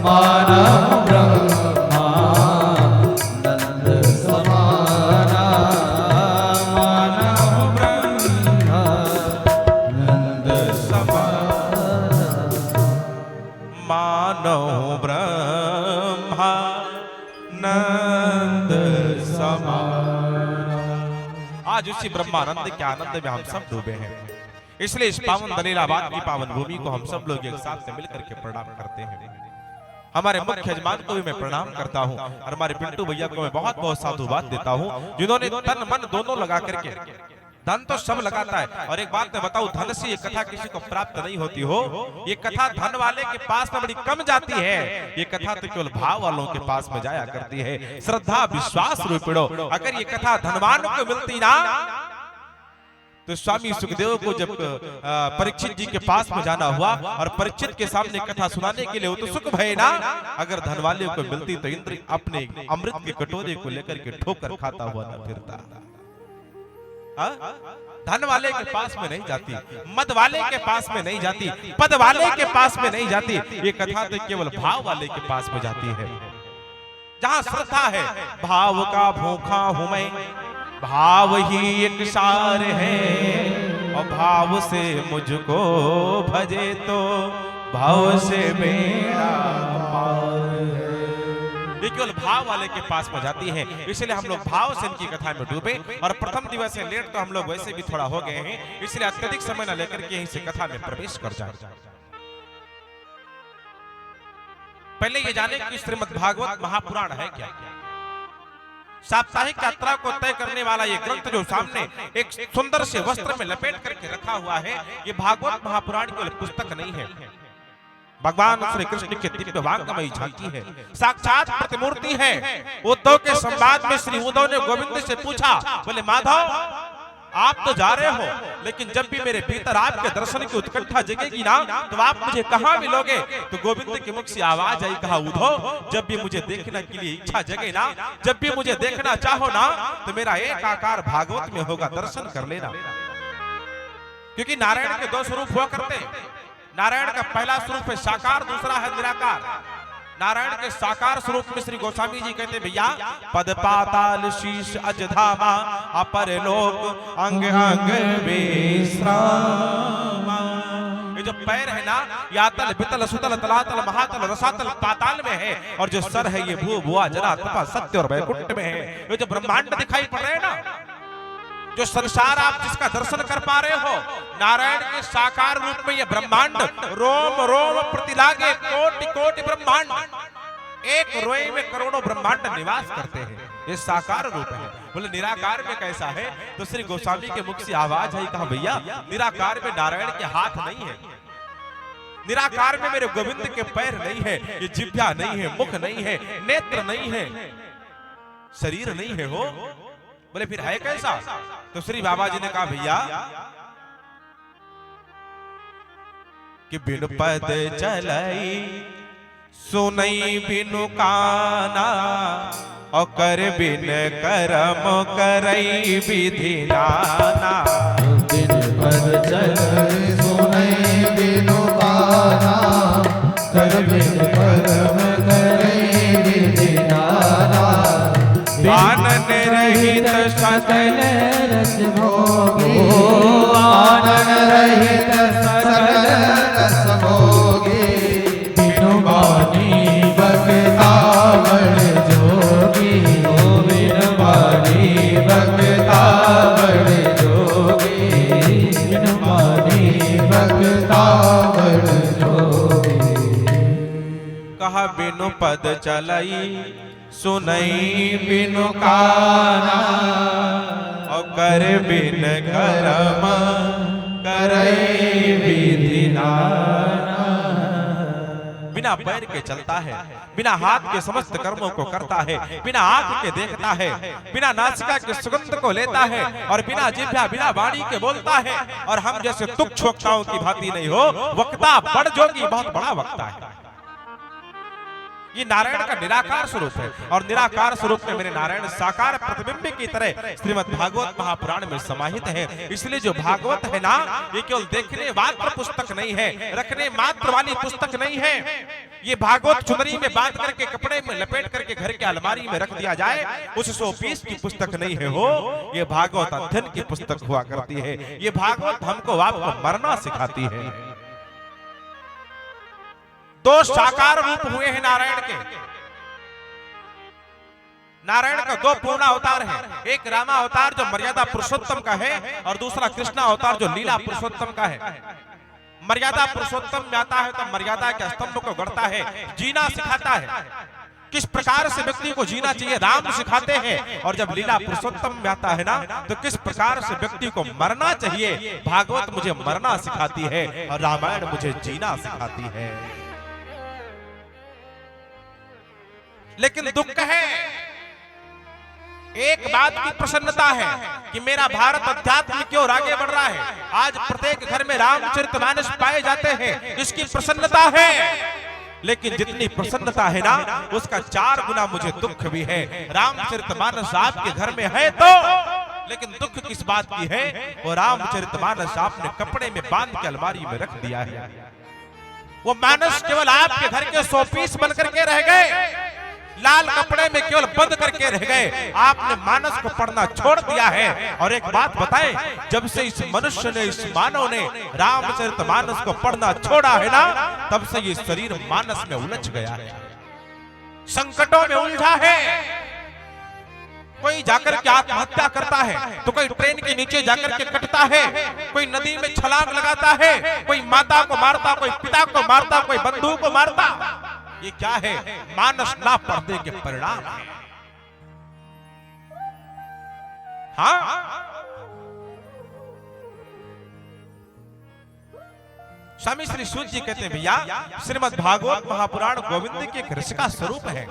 मानव ब्रह्मानंद आज उसी ब्रह्मानंद के आनंद में हम सब डूबे हैं। इसलिए इस पावन दलीलाबाद की पावन भूमि को हम सब लोग एक साथ में मिलकर के प्रणाम करते हैं। हमारे मुख्य यजमान को भी मैं प्रणाम करता हूँ और हमारे पिंटू भैया को मैं बहुत बहुत साधुवाद देता हूँ, जिन्होंने तन मन दोनों लगा करके, धन तो सब लगाता है। और एक बात मैं बताऊं, धन से ये कथा किसी को प्राप्त नहीं होती हो। ये कथा धन वाले के पास में बड़ी कम जाती है। ये कथा तो केवल भाव वालों के पास में जाया करती है। श्रद्धा विश्वास रूपिणो। अगर ये कथा धनवान को मिलती ना, तो स्वामी सुखदेव को जब परीक्षित जी के पास में जाना हुआ और परीक्षित के सामने कथा सुनाने के लिए, वो तो सुख भय ना, अगर धन वाले को मिलती तो इंद्र अपने अमृत के कटोरे को लेकर के ठोकर खाता हुआ न फिरता। धन वाले के पास में नहीं जाती, मद वाले के पास में नहीं जाती, पद वाले के पास में नहीं जाती। ये कथा तो केवल भाव वाले के पास में जाती है। जहां श्रद्धा है, भाव का भूखा हूं मैं, भाव ही एक सार है, और भाव से मुझको भजे तो भाव से मेरा पार है। ये केवल भाव वाले के पास में जाती है। इसलिए हम लोग भाव से इनकी कथा में डूबे। और प्रथम दिवस से लेट तो हम लोग वैसे भी थोड़ा हो गए हैं, इसलिए अत्यधिक समय न लेकर के यहीं से कथा में प्रवेश कर जाए। पहले ये जाने कि श्रीमद् भागवत महापुराण है क्या। साप्ताहिक यात्रा को तय करने वाला ये ग्रंथ जो सामने एक सुंदर से वस्त्र में लपेट करके रखा हुआ है, ये भागवत महापुराण केवल पुस्तक नहीं है, भगवान श्री कृष्ण के दिव्य वांगमयी झांकी है, साक्षात प्रतिमूर्ति है। उद्धव के संवाद में श्री उद्धव ने गोविंद से पूछा, बोले माधव आप तो जा रहे हो, लेकिन जब भी मेरे भीतर आपके दर्शन की उत्कंठा जगेगी ना, तो आप मुझे कहाँ मिलोगे। तो गोविंद के मुख से आवाज आई, कहा उद्धव जब भी मुझे देखने के लिए इच्छा जगे ना, जब भी मुझे देखना चाहो ना, तो मेरा एक आकार भागवत में होगा, दर्शन कर लेना। क्योंकि नारायण के दो स्वरूप हुआ करते हैं। नारायण का पहला स्वरूप है साकार, दूसरा है निराकार। नारायण के साकार स्वरूप में श्री गोस्वामी जी कहते भैया, पद पाताल शीश अजधामा अपर लोक अंग अंग विश्राम। ये जो पैर है ना, यातल बितल सुतल तलातल महातल रसातल पाताल में है, और जो सर है ये भू भुआ जरा तपा सत्य और वैकुंठ में है। ये जो ब्रह्मांड दिखाई पड़ रहे हैं ना, जो संसार आप जिसका दर्शन कर पा रहे हो, नारायण के साकार रूप में ये ब्रह्मांड रोम रोम प्रतिलागे कोटि कोटि ब्रह्मांड, एक रोए में करोड़ों ब्रह्मांड निवास करते हैं। ये साकार रूप है। बोले निराकार में कैसा है, तो श्री गोस्वामी के मुख से आवाज आई, कहा भैया निराकार में नारायण के हाथ नहीं है, निराकार में मेरे गोविंद के पैर नहीं है, ये जिह्वा नहीं है, मुख नहीं है, नेत्र नहीं है, शरीर नहीं है। हो बोले फिर है कैसा। तो श्री बाबा जी ने कहा भैया कि बिनु पद चलाई सुनई बिनु काना, और कर बिन करम करई विधि नाना। बिनु पद चलाई सुनई बिनु काना, कर बिन करम करई विधि नाना। आनंद रहित सकल रस भोगी, आनंद रहित सकल रस भोगी। बिनु बानी भक्ता बड़ जोगी, बिनु बानी भक्ता बड़ जोगी, बिनु बानी भक्ता बड़ जोगी। कहा बिनु पद चलाई सुनई बिनु काना, और कर बिन करम करई विधि नाना। बिना पैर के चलता है, बिना हाथ के समस्त कर्मों को करता है, बिना आंख के देखता है, बिना नासिका के सुगंध को लेता है, और बिना जिह्वा बिना वाणी के बोलता है। और हम जैसे तुच्छ वक्ताओं की भांति नहीं हो, वक्ता बड़ जोगी, बहुत बड़ा वक्ता है। ये नारायण का निराकार स्वरूप है, और निराकार स्वरूप में मेरे नारायण साकार प्रतिबिंब की तरह श्रीमद् भागवत महापुराण में समाहित है। इसलिए जो भागवत है ना, ये केवल देखने मात्र पुस्तक नहीं है, रखने मात्र वाली पुस्तक नहीं है। ये भागवत चुनरी में बांध करके कपड़े में लपेट करके घर के अलमारी में रख दिया जाए, उस 100 पीस की पुस्तक नहीं है। हो ये भागवत अध्ययन की पुस्तक हुआ करती है। ये भागवत हमको आपको मरना सिखाती है। दो साकार रूप हुए हैं नारायण के। नारायण का दो पूर्ण अवतार है, एक रामा अवतार जो मर्यादा पुरुषोत्तम का है और दूसरा कृष्णा अवतार जो लीला पुरुषोत्तम का है। मर्यादा पुरुषोत्तम में आता है तो मर्यादा के स्तंभ को गढ़ता है, जीना सिखाता है, किस प्रकार से व्यक्ति को जीना चाहिए राम सिखाते हैं। और जब लीला पुरुषोत्तम में आता है ना तो किस प्रकार से व्यक्ति को मरना चाहिए। भागवत मुझे मरना सिखाती है और रामायण मुझे जीना सिखाती है। लेकिन दुख है, एक बात की प्रसन्नता है कि मेरा भारत अध्यात्म की ओर आगे बढ़ रहा है। आज प्रत्येक घर में रामचरितमानस पाए जाते हैं, इसकी प्रसन्नता है। लेकिन जितनी प्रसन्नता है ना उसका 4 गुना मुझे दुख भी है। रामचरितमानस आपके घर में है तो, लेकिन दुख किस बात की है, वो रामचरितमानस आपने कपड़े में बांध के अलमारी में रख दिया है। वो मानस केवल आपके घर के 100 पीस बन करके रह गए, लाल कपड़े में केवल बंद करके रह गए। आपने मानस को पढ़ना छोड़ दिया है। और एक बात बताएं, जब से इस मनुष्य ने, इस मानव ने रामचरितमानस को पढ़ना छोड़ा है ना, तब से ये शरीर मानस में उलझ गया है, संकटों में उलझा है। कोई जाकर के आत्महत्या करता है तो कोई ट्रेन के नीचे जाकर के कटता है, कोई नदी में छलांग लगाता है, कोई माता को मारता, कोई पिता को मारता, कोई बंधु को मारता। ये क्या है? मानस ना पर्दे के परिणाम है। हाँ, स्वामी श्री सूत जी कहते हैं भैया, श्रीमद् भागवत महापुराण गोविंद के एक रस का स्वरूप है,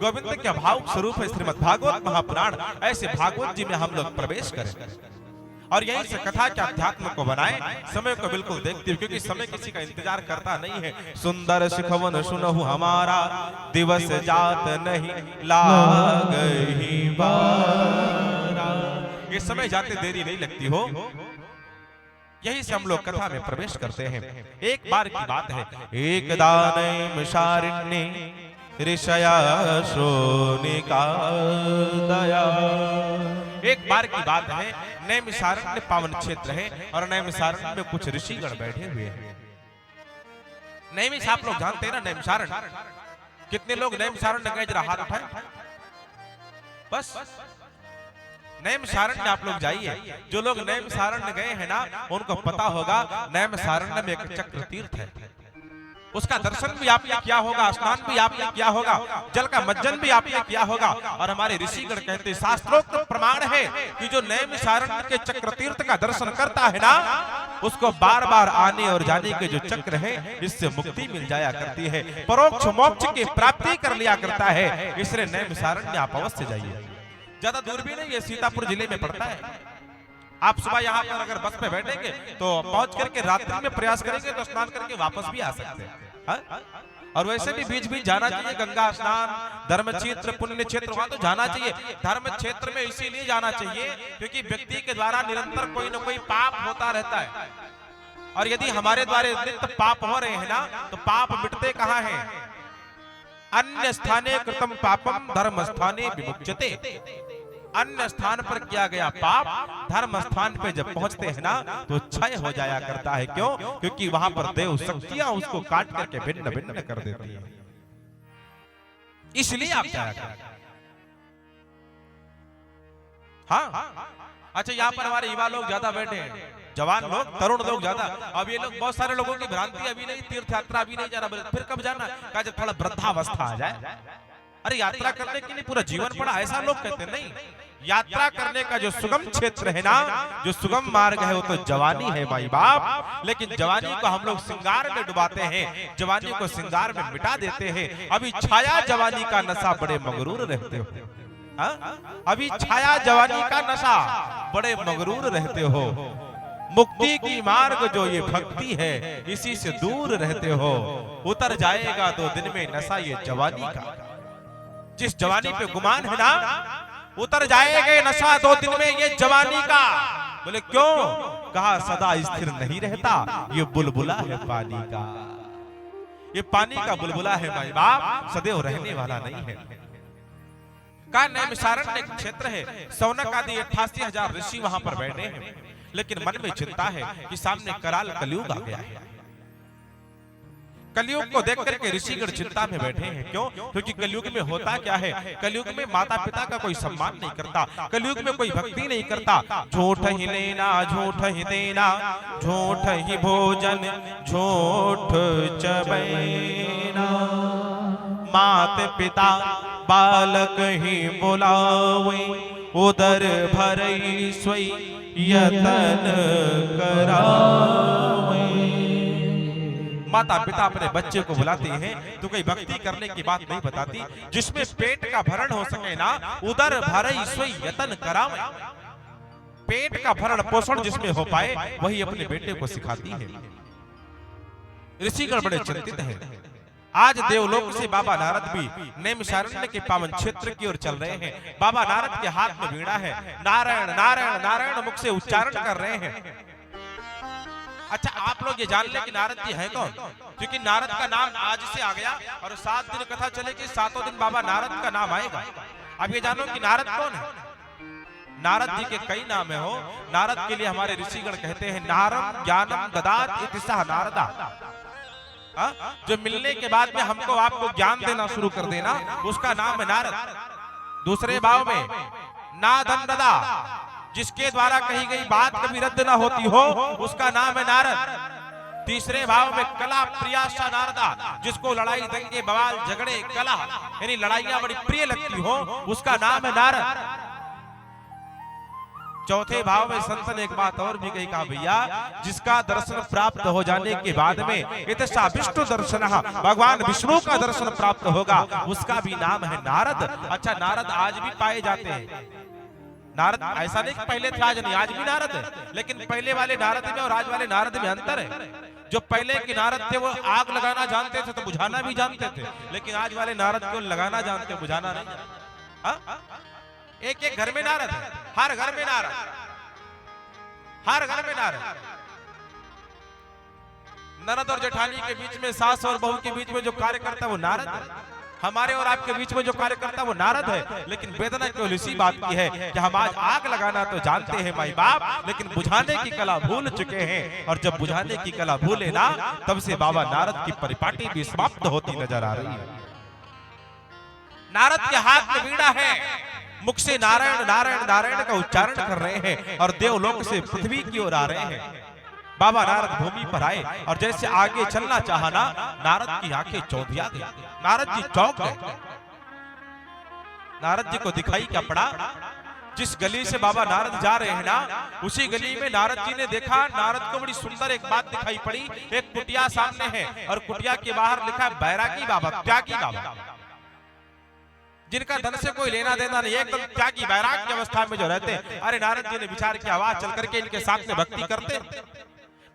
गोविंद के भावुक स्वरूप है श्रीमद् भागवत महापुराण। ऐसे भागवत जी में हम लोग प्रवेश करें और यहीं से कथा के अध्यात्म को बनाएं। समय को बिल्कुल देखते हुए, क्योंकि समय किसी का इंतजार करता नहीं है। सुंदर सिखवन सुनहु हमारा, दिवस जात नहीं लागहि बारा। ये समय जाते देरी नहीं लगती हो। यहीं से हम लोग कथा में प्रवेश करते हैं। एक बार की बात है, एक दानैम शारिण्ये ऋषया शोनिका दया। एक बार की बात है, नैमिषारण्य पावन क्षेत्र है और नैमिषारण्य में कुछ ऋषिगण बैठे हुए हैं। नैमिष आप लोग जानते हैं ना, नैमिषारण्य। कितने लोग नैमिषारण्य गए, जरा हाथ उठाएं। बस नैमिषारण्य आप लोग जाइए। जो लोग नैमिषारण्य गए हैं ना, उनको पता होगा नैमिषारण्य में एक चक्र तीर्थ है। उसका दर्शन भी आपने किया होगा, स्नान भी आपने किया होगा, जल का मज्जन भी आपने किया होगा। और हमारे ऋषिगण कहते हैं, शास्त्रोक्त प्रमाण है कि जो नैमिषारण्य के चक्र तीर्थ का दर्शन करता है ना, उसको बार बार आने और जाने के जो चक्र है, इससे मुक्ति मिल जाया करती है, परोक्ष मोक्ष की प्राप्ति कर लिया करता है। इसलिए नैमिषारण्य आप अवश्य जाइए। ज्यादा दूर भी नहीं, ये सीतापुर जिले में पड़ता है। आप सुबह यहाँ पर अगर बस में बैठेंगे तो पहुंच करके रात्रि में प्रयास करेंगे तो स्नान करके वापस भी आ सकते हैं। और वैसे भी बीच बीच जाना चाहिए, गंगा स्नान, धर्म क्षेत्र, पुण्य क्षेत्र, वहां तो जाना चाहिए। धर्म क्षेत्र में इसीलिए जाना चाहिए क्योंकि व्यक्ति के द्वारा निरंतर कोई न कोई पाप होता रहता है। और यदि हमारे द्वारा नित्य पाप हो रहे हैं ना, तो पाप मिटते कहाँ हैं? अन्य स्थाने कृतम पापम धर्म स्थाने विमुच्यते। अन्य स्थान पर किया गया पाप धर्म स्थान पे जब पहुंचते हैं ना, तो क्षय हो जाया करता है। क्यों? क्योंकि वहां पर देव शक्तियां उसको काट करके भिन्न भिन्न कर देती है। इसलिए आप जाया करें। हाँ, अच्छा, यहाँ पर हमारे युवा लोग ज्यादा बैठे हैं, जवान लोग, तरुण लोग ज्यादा। अब ये लोग, बहुत सारे लोगों की भ्रांति अभी नहीं, तीर्थ यात्रा अभी नहीं जाना, फिर कब जाना? कहा जब थोड़ा वृद्धावस्था आ जाए। अरे यात्रा करने के लिए पूरा जीवन पड़ा, ऐसा लोग कहते हैं। नहीं, यात्रा करने का जो सुगम क्षेत्र है ना, जो सुगम मार्ग है, वो तो जवानी है माई बाप। लेकिन जवानी को हम लोग श्रृंगार में डुबाते हैं, जवानी को श्रृंगार में मिटा देते हैं। अभी छाया जवानी का नशा बड़े मगरूर रहते हो। अभी छाया जवानी का नशा बड़े मगरूर रहते हो। मुक्ति की मार्ग जो ये भक्ति है, इसी से दूर रहते हो। उतर जाएगा 2 दिन में नशा ये जवानी का। जिस जवानी पे गुमान है ना, उतर जाएगा नशा 2 दिन में ये जवानी का। बोले क्यों? कहा सदा स्थिर नहीं रहता, ये बुलबुला है पानी का। ये पानी का बुलबुला है भाई बाप, सदैव रहने वाला नहीं है। का नैमिषारण्य एक क्षेत्र है, सौनक आदि 88,000 ऋषि वहां पर बैठे हैं। लेकिन मन में चिंता है कि सामने कराल कलयुग आ गया है। कलयुग को देख करके ऋषिगण चिंता में बैठे हैं। क्यों? क्योंकि कलयुग में होता क्या है, कलयुग में माता पिता का कोई सम्मान नहीं करता, कलयुग में कोई भक्ति नहीं करता। झूठ ही लेना झूठ ही देना, झूठ ही भोजन झूठ चबैना, मात पिता बालक ही बुलावे, उदर भरई सोई यतन करावे। माता पिता अपने बच्चे को बुलाते हैं तो कोई भक्ति करने की बात नहीं बताती। जिसमें पेट का भरण हो सके ना, उदर भरई सोई यतन करावे। पेट का भरण पोषण जिसमें हो पाए वही अपने बेटे को सिखाती है। ऋषिगण बड़े चिंतित हैं। आज देवलोक से बाबा नारद भी नैमिषारण्य के पावन क्षेत्र की ओर चल रहे हैं। बाबा नारद के हाथ में वीणा है, नारायण नारायण नारायण मुख से उच्चारण कर रहे हैं। अच्छा, आप लोग ये जान लें कि नारद जी हैं कौन? क्योंकि नारद का नाम आज से आ गया और 7 दिन कथा चलेगी, 7वें दिन बाबा नारद का नाम आएगा। अब ये जानो कि नारद कौन है। नारद जी के कई नाम है हो। नारद के लिए हमारे ऋषिगण कहते हैं नारम ज्ञानम ददात इति सह नारदा। जो मिलने के बाद में हमको आपको ज्ञान देना शुरू कर देना, उसका नाम है नारद। दूसरे भाव में नादन ददा, जिसके द्वारा कही गई बात कभी रद्द ना होती हो, उसका नाम है नारद। तीसरे भाव में कला प्रियासा नारदा, जिसको लड़ाई दंगे बवाल झगड़े कला यानी लड़ाइयां बड़ी प्रिय लगती हो, उसका नाम है नारद। चौथे भाव में संत ने एक बात और भी कही, कहा भैया जिसका दर्शन प्राप्त हो जाने के बाद में इतसा विष्णु दर्शन, भगवान विष्णु का दर्शन प्राप्त होगा, उसका भी नाम है नारद। अच्छा, नारद आज भी पाए जाते हैं। नारद ऐसा नहीं कि पहले थे आज नहीं, आज भी नारद है। लेकिन पहले वाले नारद में और आज वाले नारद में अंतर है। जो पहले के नारद थे वो आग लगाना जानते थे तो बुझाना भी जानते थे, लेकिन आज वाले नारद केवल लगाना जानते, बुझाना नहीं। एक एक घर में नारद है, हर घर में नारद, हर घर में नारद। ननद और जेठानी के बीच में, सास और बहू के बीच में जो कार्य करता है वो नारद है। हमारे और आपके बीच में जो कार्य करता है वो नारद है। लेकिन वेदना केवल इसी बात की है कि हम आज आग लगाना तो जानते हैं माई बाप, लेकिन बुझाने की कला भूल चुके हैं। और जब बुझाने की कला भूले ना, तब से बाबा नारद की परिपाटी भी समाप्त होती नजर आ रही है। नारद के हाथ में वीणा है, मुख से नारायण नारायण नारायण का उच्चारण कर रहे हैं और देवलोक से पृथ्वी की ओर आ रहे हैं। बाबा नारद भूमि पर आए और जैसे आगे चलना चाहा ना, नारद की आंखें चौंधिया गई। नारद जी चौंक गए। नारद जी को दिखाई क्या पड़ा, जिस गली से बाबा नारद जा रहे हैं ना, उसी गली में नारद जी ने देखा, नारद को बड़ी सुंदर एक बात दिखाई पड़ी। एक कुटिया सामने है और कुटिया के बाहर लिखा है बैरागी बाबा, त्यागी बाबा, जिनका धन से कोई लेना देना नहीं, एकदम त्यागी बैराग की अवस्था में जो रहते हैं। अरे नारद जी ने विचार किया, आवाज चल करके इनके साथ में भक्ति करते।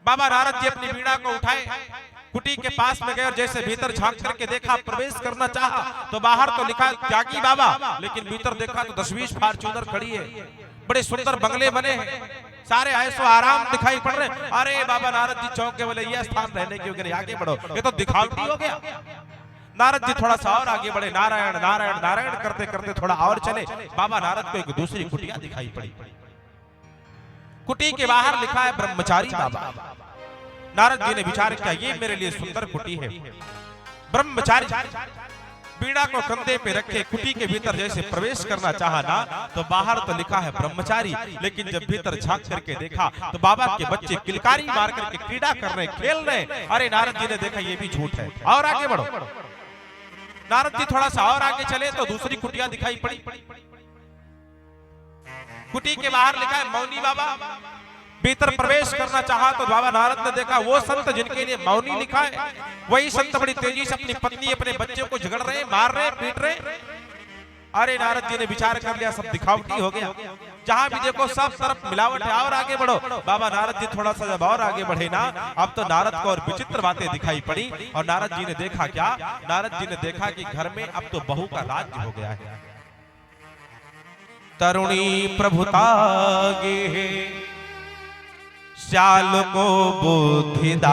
बाबा नारद जी अपनी वीणा को उठाए, कुटी के पास में गए और जैसे भीतर झांक करके देखा, प्रवेश करना चाहा तो बाहर तो लिखा त्यागी बाबा, लेकिन भीतर देखा तो 10-20 फॉर्च्यूनर खड़ी है, बड़े सुंदर बंगले बने हैं, सारे ऐसो आराम दिखाई पड़ रहे। अरे बाबा नारद जी चौंक के बोले, यह स्थान रहने क्यों, आगे बढ़ो, ये तो दिखावटी हो गया। नारद जी थोड़ा सा और आगे बढ़े, नारायण नारायण नारायण करते करते थोड़ा और चले। बाबा नारद को एक दूसरी कुटिया दिखाई पड़ी। कुटी के बाहर लिखा है ब्रह्मचारी बाबा। नारद जी ने विचार किया, ये मेरे लिए सुंदर कुटी है। ब्रह्मचारी बीड़ा को कंधे पे रखे कुटी के भीतर जैसे प्रवेश करना चाहा ना, तो बाहर तो लिखा है ब्रह्मचारी, लेकिन जब भीतर झांक करके देखा तो बाबा के बच्चे किलकारी मार करके क्रीड़ा कर रहे, खेल रहे। अरे नारद जी ने देखा ये भी झूठ है, और आगे बढ़ो। नारद जी थोड़ा सा और आगे चले तो दूसरी कुटिया दिखाई पड़ी। कुटी के बाहर लिखा है मौनी बाबा। भीतर प्रवेश करना चाहा तो बाबा नारद ने देखा वो संत जिनके लिए मौनी लिखा है, वही संत बड़ी तेजी से अपनी पत्नी अपने बच्चे को झगड़ रहे, मार रहे, पीट रहे। अरे नारद जी ने विचार कर लिया, सब दिखावटी हो गया, जहां भी देखो सब तरफ मिलावट है, और आगे बढ़ो। बाबा नारद जी थोड़ा सा जब और आगे बढ़े ना, अब तो नारद को और विचित्र बातें दिखाई पड़ी। और नारद जी ने देखा क्या, नारद जी ने देखा कि घर में अब तो बहू का राज्य हो गया है। तरुणी प्रभुता गे श्याल को बुद्धिदायका,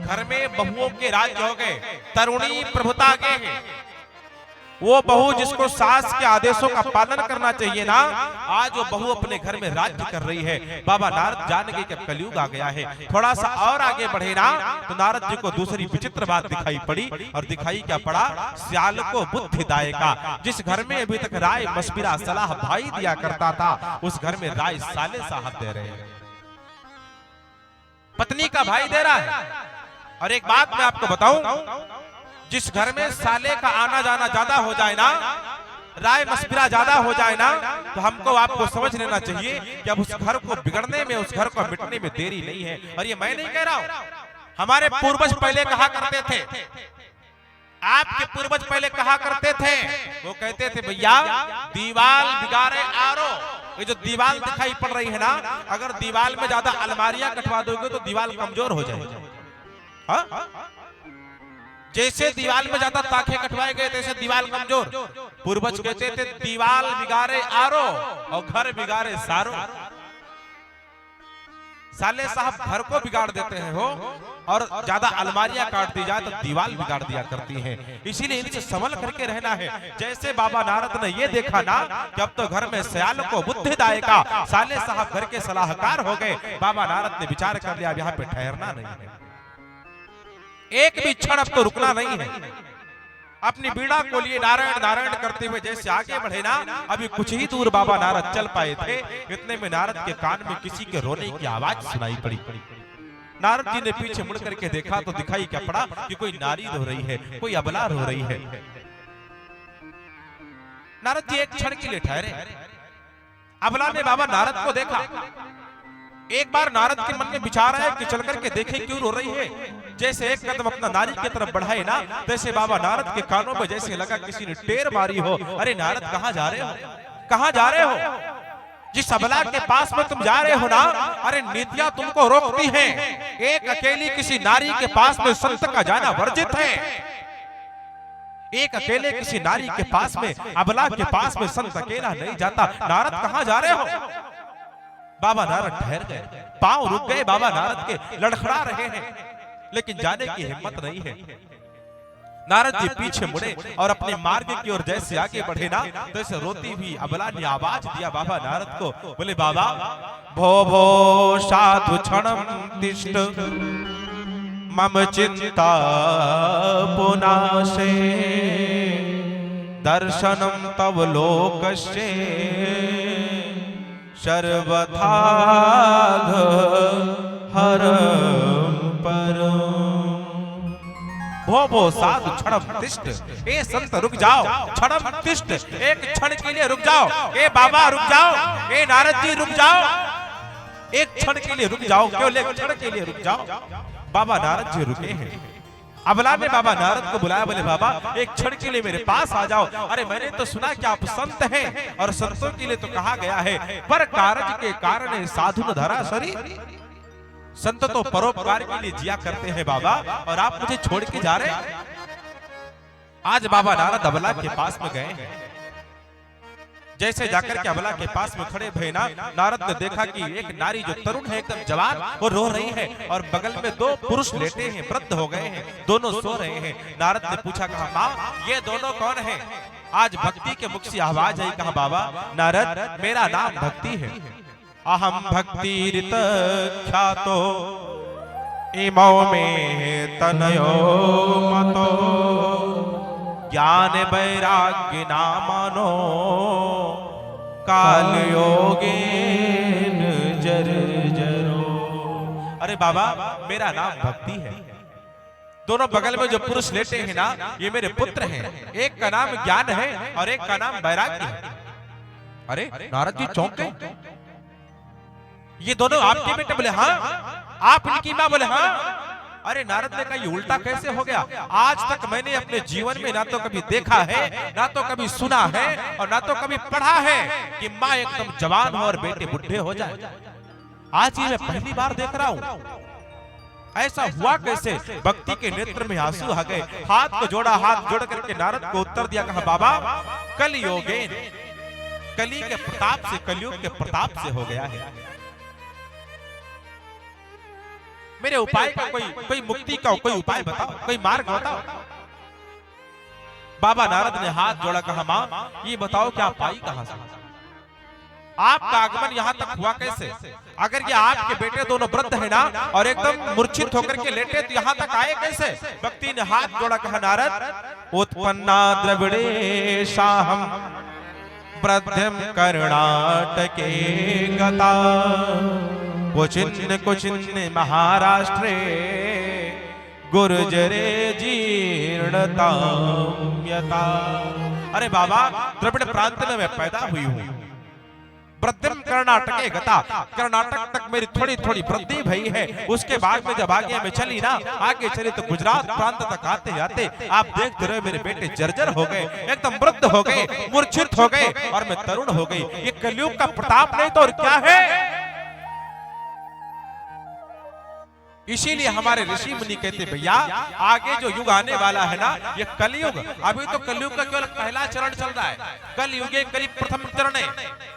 घर में बहुओं के राज्य हो गए, तरुणी प्रभुता के। वो बहू जिसको सास के आदेशों का पालन करना चाहिए ना, आज वो बहू अपने घर में राज्य कर रही है। बाबा नारद जान गए कि कलयुग आ गया है, थोड़ा सा और आगे बढ़े ना तो नारद जी को दूसरी विचित्र बात दिखाई पड़ी। और दिखाई क्या पड़ा? सियाल को बुद्धिदायका। जिस घर में अभी तक राय मशविरा सलाह भाई दिया करता था, उस घर में राय साले साहब दे रहे हैं, पत्नी का भाई दे रहा है। और एक बात मैं आपको बताऊं, जिस घर में साले का आना जाना ज्यादा हो जाए ना, राय मशविरा ज्यादा हो जाए ना, तो हमको आपको समझ लेना चाहिए कि अब उस घर को बिगड़ने में, उस घर को मिटने में देरी नहीं है। और ये मैं नहीं कह रहा हूं, हमारे पूर्वज पहले कहा करते थे, आपके पूर्वज पहले कहा करते थे, वो कहते थे भैया दीवाल बिगाड़े आरो। ये जो दीवाल दिखाई पड़ रही है ना, अगर दीवाल में ज्यादा अलमारियां कटवा दोगे तो दीवाल कमजोर हो जाएगी। हाँ? जैसे दीवाल में ज्यादा ताखे कटवाए गए तैसे दीवाल कमजोर। पूर्वज कहते थे दीवाल बिगाड़े आरो और घर बिगाड़े सारो। साले साहब घर को बिगाड़ देते हैं हो, और ज्यादा अलमारियां काट दी जाए तो दीवाल बिगाड़ दिया करती हैं। इसीलिए इनसे संभल करके रहना है। जैसे बाबा नारद ने ये देखा ना कि अब तो घर में सयाल को बुद्धिदायका, साले साहब घर के सलाहकार हो गए, बाबा नारद ने विचार कर लिया यहाँ पे ठहरना नहीं है, एक भी क्षण अब तो रुकना नहीं है। अपनी बीड़ा को लिए नारायण नारायण करते हुए जैसे आगे बढ़े ना, अभी कुछ ही दूर बाबा नारद चल पाए थे, इतने में नारद के कान में किसी के रोने की आवाज सुनाई पड़ी। नारद जी ने पीछे मुड़ करके देखा तो दिखाई क्या पड़ा कि कोई नारी रो रही है, कोई अबला रो रही है। नारद जी एक क्षण के लिए ठहरे। अबला ने बाबा नारद को देखा। एक बार नारद के मन में विचार आया कि चल करके देखे क्यों रो रही है। जैसे एक कदम अपना नारी की तरफ बढ़ाए ना, तैसे बाबा नारद के कानों में जैसे लगा किसी ने टेर मारी हो। अरे नारद कहाँ जा रहे हो, कहाँ जा रहे हो? जिस अबला के पास में तुम जा रहे हो ना, अरे नीतियां तुमको रोकती हैं। एक अकेली किसी नारी के पास में संत का जाना वर्जित है। एक अकेले किसी नारी के पास में, अबला के पास में संत अकेला नहीं जाता। नारद कहाँ जा रहे हो? बाबा नारद ठहर गए, पांव रुक गए बाबा नारद के, लड़खड़ा रहे हैं, लेकिन जाने की हिम्मत नहीं है। नारद जी पीछे मुड़े और अपने मार्ग की ओर जैसे आगे बढ़े ना, तैसे रोती हुई अबला ने आवाज दिया बाबा नारद को, बोले बाबा भो भो साधु क्षणम तिष्ठ मम चिंता पुनाशे दर्शनम तव लोकस्य सर्वथा हरम परम। भो भो साधु क्षणम तिष्ठ, ए संत रुक जाओ, क्षणम तिष्ठ, एक क्षण के लिए रुक जाओ। ए बाबा रुक जाओ, ए नारद जी रुक जाओ, एक क्षण के लिए रुक जाओ, केवल एक क्षण के लिए रुक जाओ। बाबा नारद जी रुके हैं। अबला ने बाबा नारद को बुलाया, बोले बाबा एक क्षण के लिए मेरे पास आ जाओ। अरे मैंने तो सुना कि आप संत हैं, और संतों के लिए तो कहा गया है पर कारज के कारण साधु न धरा शरीर। संत तो परोपकार के लिए जिया करते हैं बाबा, और आप मुझे छोड़ के जा रहे हैं। आज बाबा नारद अबला के पास में गए हैं। जैसे जाकर के अबला के पास में खड़े भय ना, नारद ने देखा कि एक नारी जो तरुण है, एकदम जवान, वो रो रही है, और बगल में दो पुरुष लेटे हैं, वृद्ध हो गए हैं, दोनों सो रहे हैं। नारद ने पूछा, कहा माँ ये दोनों कौन है? आज भक्ति के मुख से आवाज आई, कहा बाबा नारद मेरा नाम भक्ति है। अहम भक्ति ऋत ख्यातो इमो में तनयो मतो ज्ञान वैराग्य नामनो काल योगेन जर जरो। अरे बाबा मेरा नाम भक्ति है। दोनों बगल में जो पुरुष लेटे हैं ना, ये मेरे पुत्र हैं। एक का नाम ज्ञान है और एक का नाम वैराग्य है। अरे नारद जी चौंक गए, ये दोनों आपके बेटे? बोले हाँ। आप इनकी मां? बोले हाँ। अरे नारद ने कहा ये उल्टा कैसे हो गया? आज तक मैंने अपने जीवन में ना तो कभी देखा है, ना तो कभी सुना है, और ना तो कभी पढ़ा है कि माँ एकदम जवान हो और बेटे बुढ़े हो जाए। आज ये मैं पहली बार देख रहा हूँ। ऐसा हुआ कैसे? भक्ति के नेत्र में आंसू आ गए। हाथ को जोड़ा, हाथ जोड़ करके नारद को उत्तर दिया, कहा बाबा कल योगेन, कली के प्रताप से, कलयुग के प्रताप से हो गया है। मेरे उपाय का कोई मुक्ति का कोई उपाय बताओ, कोई मार्ग बताओ। बाबा नारद ने हाथ जोड़ा, कहा मां ये बताओ कि आप आई कहां से, आपका आगमन यहाँ तक हुआ कैसे? अगर ये आपके बेटे दोनों वृद्ध है ना और एकदम मूर्छित होकर के लेटे, तो यहाँ तक आए कैसे? व्यक्ति ने हाथ जोड़ा, कहा नारद उत्पन्ना द्रविड़े शाहम प्रध्यम कर्णाटके गता कुचिन्न महाराष्ट्रे गुर्जरे जीर्णता यता। अरे बाबा, द्रविड़ प्रांत में मैं पैदा हुई हूँ, प्रत्यम कर्नाटके गता, कर्नाटक तक मेरी थोड़ी थोड़ी वृद्धि भई है। उसके बाद में जब आगे में चली ना, आगे चली तो गुजरात प्रांत तक आते आते आप देखते रहे मेरे बेटे जर्जर हो गए, एकदम वृद्ध हो गए, मूर्छित हो गए और मैं तरुण हो गई। ये कलयुग का प्रताप नहीं तो और क्या है? इसीलिए हमारे ऋषि मुनि कहते भैया आगे जो युग आने वाला है ना, ये कलयुग, अभी तो कलयुग का केवल पहला चरण चल रहा है, कल युगे करीब प्रथम चरण है।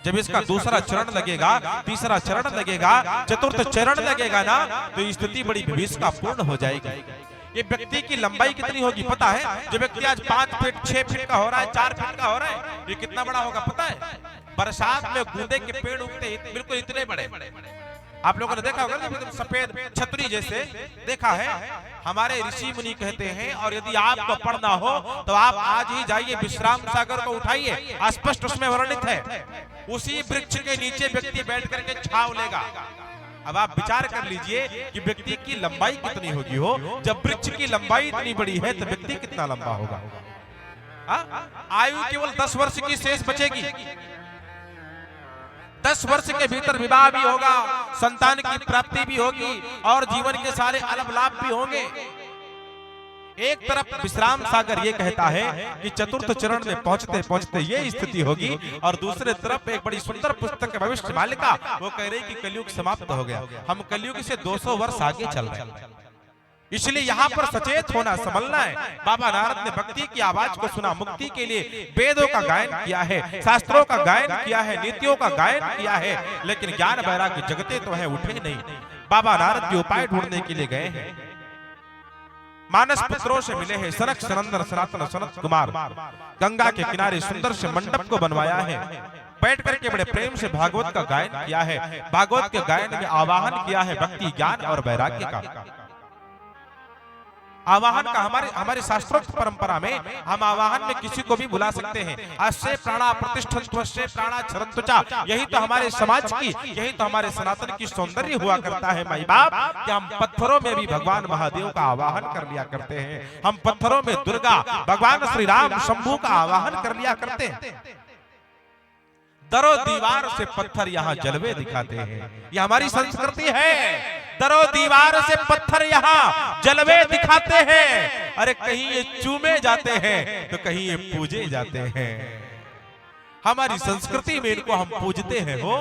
जब इसका दूसरा चरण लगेगा, तीसरा चरण लगेगा, चतुर्थ चरण लगेगा ना, तो स्थिति बड़ी भीषण हो जाएगी। ये व्यक्ति की लंबाई कितनी होगी पता है? जो व्यक्ति आज 5 फीट 6 फीट का हो रहा है, 4 फीट का हो रहा है, ये कितना बड़ा होगा पता है? बरसात में गूंदे के पेड़ उगते बिल्कुल इतने बड़े। आप लोगों ने देखा होगा ना, सफेद छतरी जैसे देखा है। हमारे ऋषि मुनि कहते हैं, और यदि आपको पढ़ना हो तो आप आज ही जाइए विश्राम सागर को उठाइए, स्पष्ट उसमें वर्णित है। उसी वृक्ष के नीचे व्यक्ति बैठ करके छाव लेगा। अब आप विचार कर लीजिए कि व्यक्ति की लंबाई कितनी होगी हो। जब वृक्ष की लंबाई इतनी बड़ी है तो व्यक्ति कितना लंबा होगा? आयु केवल 10 वर्ष की शेष बचेगी। 10 वर्ष के भीतर विवाह भी होगा, संतान की प्राप्ति भी होगी और जीवन के सारे अलग लाभ भी होंगे। एक तरफ विश्राम सागर ये कहता है कि चतुर्थ चरण में पहुंचते पहुंचते ये स्थिति होगी, और दूसरे तरफ एक बड़ी सुंदर पुस्तक है भविष्य मालिका, वो कह रही कि कलयुग समाप्त हो गया, हम कलयुग से 200 वर्ष आगे चल रहे हैं। इसलिए यहाँ पर सचेत होना, संभलना है। बाबा नारद ने भक्ति की आवाज को सुना, मुक्ति के लिए वेदों का गायन किया है, शास्त्रों का गायन किया है, नीतियों का गायन किया है, लेकिन ज्ञान वैराग्य जगते तो है, उठे नहीं। बाबा नारद के उपाय ढूंढने के लिए गए हैं, मानस पुत्रों से मिले हैं। सनक सनंदन सनातन सनत कुमार गंगा के किनारे सुंदर से मंडप को बनवाया है, बैठ करके बड़े प्रेम से भागवत का गायन किया है। भागवत के गायन में आवाहन किया है भक्ति, ज्ञान और वैराग्य का आवाहन का। हमारे शास्त्रोक्त परंपरा में हम आवाहन में किसी को भी बुला सकते हैं। अस्य प्राणा प्रतिष्ठन्त्वस्य प्राणा चरन्तुचा, यही तो हमारे समाज की, यही तो हमारे सनातन की सौंदर्य हुआ करता है माई बाप, कि हम पत्थरों में भी भगवान महादेव का आवाहन कर लिया करते हैं। हम पत्थरों में दुर्गा, भगवान श्री राम, शंभू का आवाहन कर लिया करते हैं। दरो दीवार से पत्थर यहाँ जलवे दिखाते हैं, ये हमारी संस्कृति है। दरो दीवार से पत्थर यहाँ जलवे दिखाते हैं। अरे कहीं ये चूमे जाते हैं तो कहीं ये पूजे जाते हैं। हमारी संस्कृति में इनको हम पूजते हैं। हो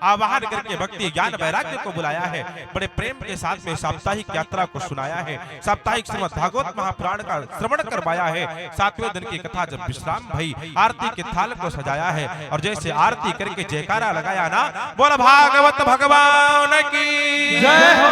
आवाहन करके भक्ति ज्ञान वैराग्य को बुलाया है, बड़े प्रेम के साथ में साप्ताहिक यात्रा को सुनाया है, साप्ताहिक श्रीमद् भागवत महापुराण का श्रवण करवाया है। 7वें दिन की कथा जब विश्राम भई, आरती के थाल को सजाया है, और जैसे आरती करके जयकारा लगाया ना, बोल भागवत भगवान की जय हो,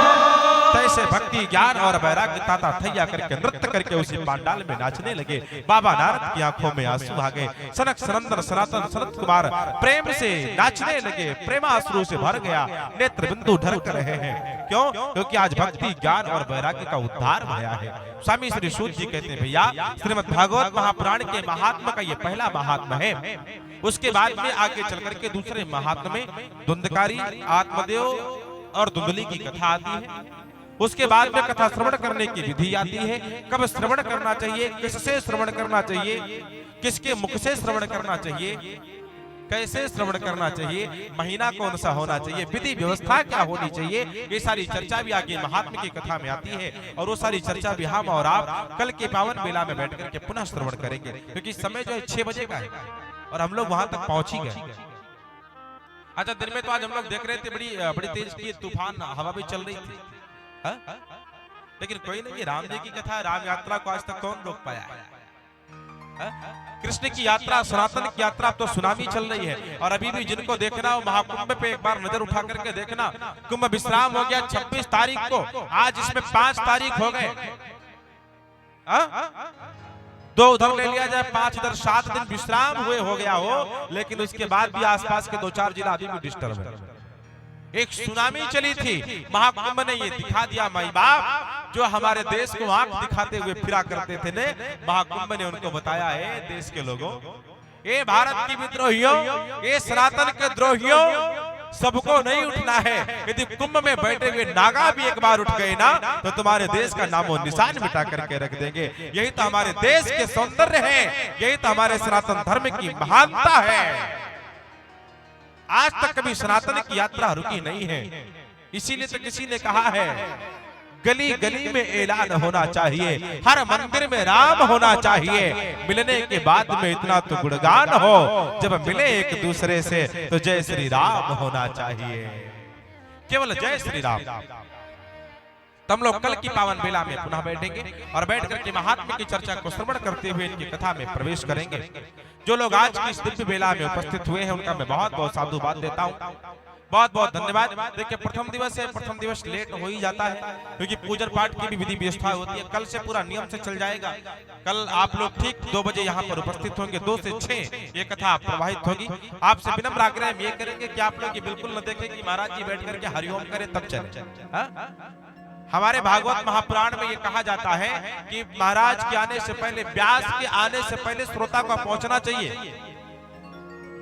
तैसे भक्ति ज्ञान और वैराग्य ताता थैया करके नृत्य करके उसी पांडाल में नाचने लगे। बाबा नारद की आंखों में आंसू आ गए। सनक सनंदन सनातन सनत कुमार प्रेम से नाचने लगे, प्रेमाश्रु से भर गया, नेत्र बिंदु ढरक रहे हैं। क्यों? क्योंकि आज भक्ति ज्ञान और वैराग्य का उद्धार भया है। स्वामी श्री सूत जी कहते हैं भैया श्रीमद् भागवत महापुराण के महात्मा का ये पहला महात्मा है। उसके बाद में आगे चल करके दूसरे महात्मा में धुंधकारी, आत्मदेव और धुंधली की कथा आती है। उसके बाद में कथा श्रवण करने की विधि आती है, कब श्रवण करना चाहिए, किससे श्रवण करना चाहिए, किसके मुख से श्रवण करना चाहिए, कैसे श्रवण करना चाहिए, महीना कौन सा होना चाहिए, विधि व्यवस्था क्या होनी चाहिए, ये सारी चर्चा भी आगे महात्मा की कथा में आती है। और वो सारी चर्चा भी हम और आप कल के पावन मेला में बैठ करके पुनः श्रवण करेंगे, क्योंकि समय जो है 6 बजे का है और हम लोग वहां तक पहुंच ही गए। अच्छा, दिन में तो आज हम लोग देख रहे थे बड़ी तेज की तूफान हवा भी चल रही थी, लेकिन कोई नहीं, राम जी की कथा, राम यात्रा को आज तक कौन रोक पाया है? कृष्ण की यात्रा, सनातन की यात्रा तो सुनामी चल रही है। और अभी भी जिनको देखना हो महाकुंभ पे एक बार नजर उठा करके देखना। कुंभ विश्राम हो गया 26 तारीख को, आज इसमें 5 तारीख हो गए। 2 उधर ले लिया जाए, 5 इधर, 7 दिन विश्राम हुए हो गया हो, लेकिन उसके बाद भी आसपास के 2-4 जिला अभी भी डिस्टर्ब है। एक सुनामी चली थी, महाकुंभ ने ये दिखा दिया माई बाप, जो हमारे देश को आंख दिखाते हुए फिरा करते थे ने, महाकुंभ ने उनको बताया है देश के लोगों, ये भारत की विद्रोहियों, ये सनातन के द्रोहियों, सबको नहीं उठना है। यदि कुंभ में बैठे हुए नागा भी एक बार उठ गए ना, तो तुम्हारे देश का नामो निशान मिटा करके रख देंगे। यही तो हमारे देश के सौंदर्य है, यही तो हमारे सनातन धर्म की महानता है। आज तक कभी सनातन की यात्रा रुकी नहीं है। इसीलिए तो किसी ने कहा है, गली गली में ऐलान होना चाहिए, हर मंदिर में राम होना चाहिए, मिलने के बाद में इतना तो गुणगान हो, जब मिले एक दूसरे से तो जय श्री राम होना चाहिए, केवल जय श्री राम। तो हम लोग कल की पावन बेला में पुनः बैठेंगे और बैठ करके महात्मा की चर्चा को श्रवण करते हुए इनकी कथा में प्रवेश करेंगे। जो लोग आज की इस दिव्य बेला में उपस्थित हुए हैं, उनका मैं बहुत बहुत साधुवाद देता हूँ, बहुत बहुत धन्यवाद। देखिए प्रथम दिवस है, प्रथम दिवस लेट हो ही जाता है, क्योंकि पूजन पाठ की भी विधि व्यवस्था होती है। कल से पूरा नियम से चल जाएगा। कल आप लोग ठीक 2 बजे यहाँ पर उपस्थित होंगे, 2 से 6 ये कथा प्रवाहित होगी। आपसे विनम्र आग्रह हम ये करेंगे कि आप लोग ये बिल्कुल न देखें कि महाराज जी बैठ करके हरिओम करें तब चले। हमारे भागवत महापुराण में ये कहा जाता है कि महाराज के आने से पहले, व्यास के आने से पहले श्रोता को पहुंचना चाहिए।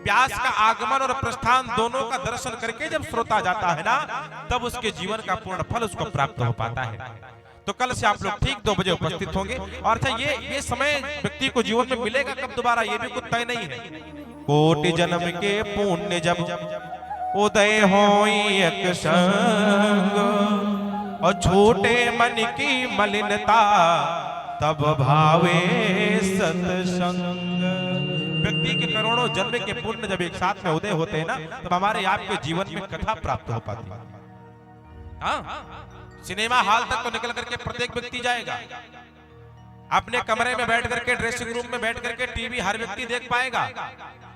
व्यास का आगमन और प्रस्थान दोनों का दर्शन करके जब श्रोता जाता है ना, तब उसके जीवन का पूर्ण फल उसको प्राप्त हो पाता है। तो कल से आप लोग ठीक 2 बजे उपस्थित होंगे। और अच्छा, ये समय व्यक्ति को जीवन में मिलेगा कब दोबारा, ये भी कुछ तय नहीं है। कोटि जन्म के पुण्य जब उदय होई एक संग, और छोटे मन की मलिनता तब भावे सत्संग। व्यक्ति के करोड़ों जन्म के पुण्य जब एक साथ में उदय होते हैं ना, तब हमारे आपके जीवन में कथा प्राप्त हो पाती है। हाँ, सिनेमा हॉल तक तो निकल करके प्रत्येक व्यक्ति जाएगा, अपने कमरे में बैठ करके, ड्रेसिंग रूम में बैठ करके टीवी हर व्यक्ति देख पाएगा,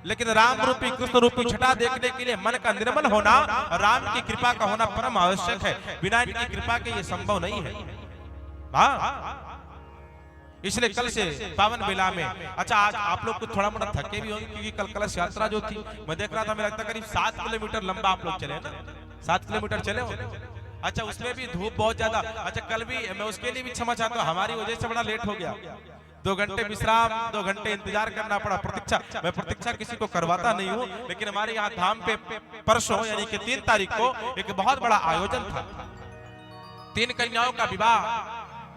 लेकिन राम रूपी कृष्ण रूपी छटा देखने के लिए मन का निर्मल होना, राम की कृपा का होना परम आवश्यक है। बिना इनकी कृपा के ये संभव नहीं है। इसलिए कल से पावन बेला में, अच्छा आज आप लोग को थोड़ा मोटा थके भी होंगे, क्योंकि कल कलश यात्रा जो थी, मैं देख रहा था, मुझे लगता करीब 7 किलोमीटर लंबा आप लोग चले ना, 7 किलोमीटर चले हो। अच्छा, उसमें भी धूप बहुत ज्यादा। अच्छा, कल भी मैं उसके लिए भी क्षमा चाहता हूँ, हमारी वजह से बड़ा लेट हो गया। 2 घंटे विश्राम, 2 घंटे इंतजार करना पड़ा, प्रतीक्षा। मैं प्रतीक्षा किसी को करवाता नहीं हूँ, लेकिन हमारे यहाँ धाम पे परसों यानी कि 3 तारीख को एक बहुत बड़ा आयोजन था। 3 कन्याओं का विवाह,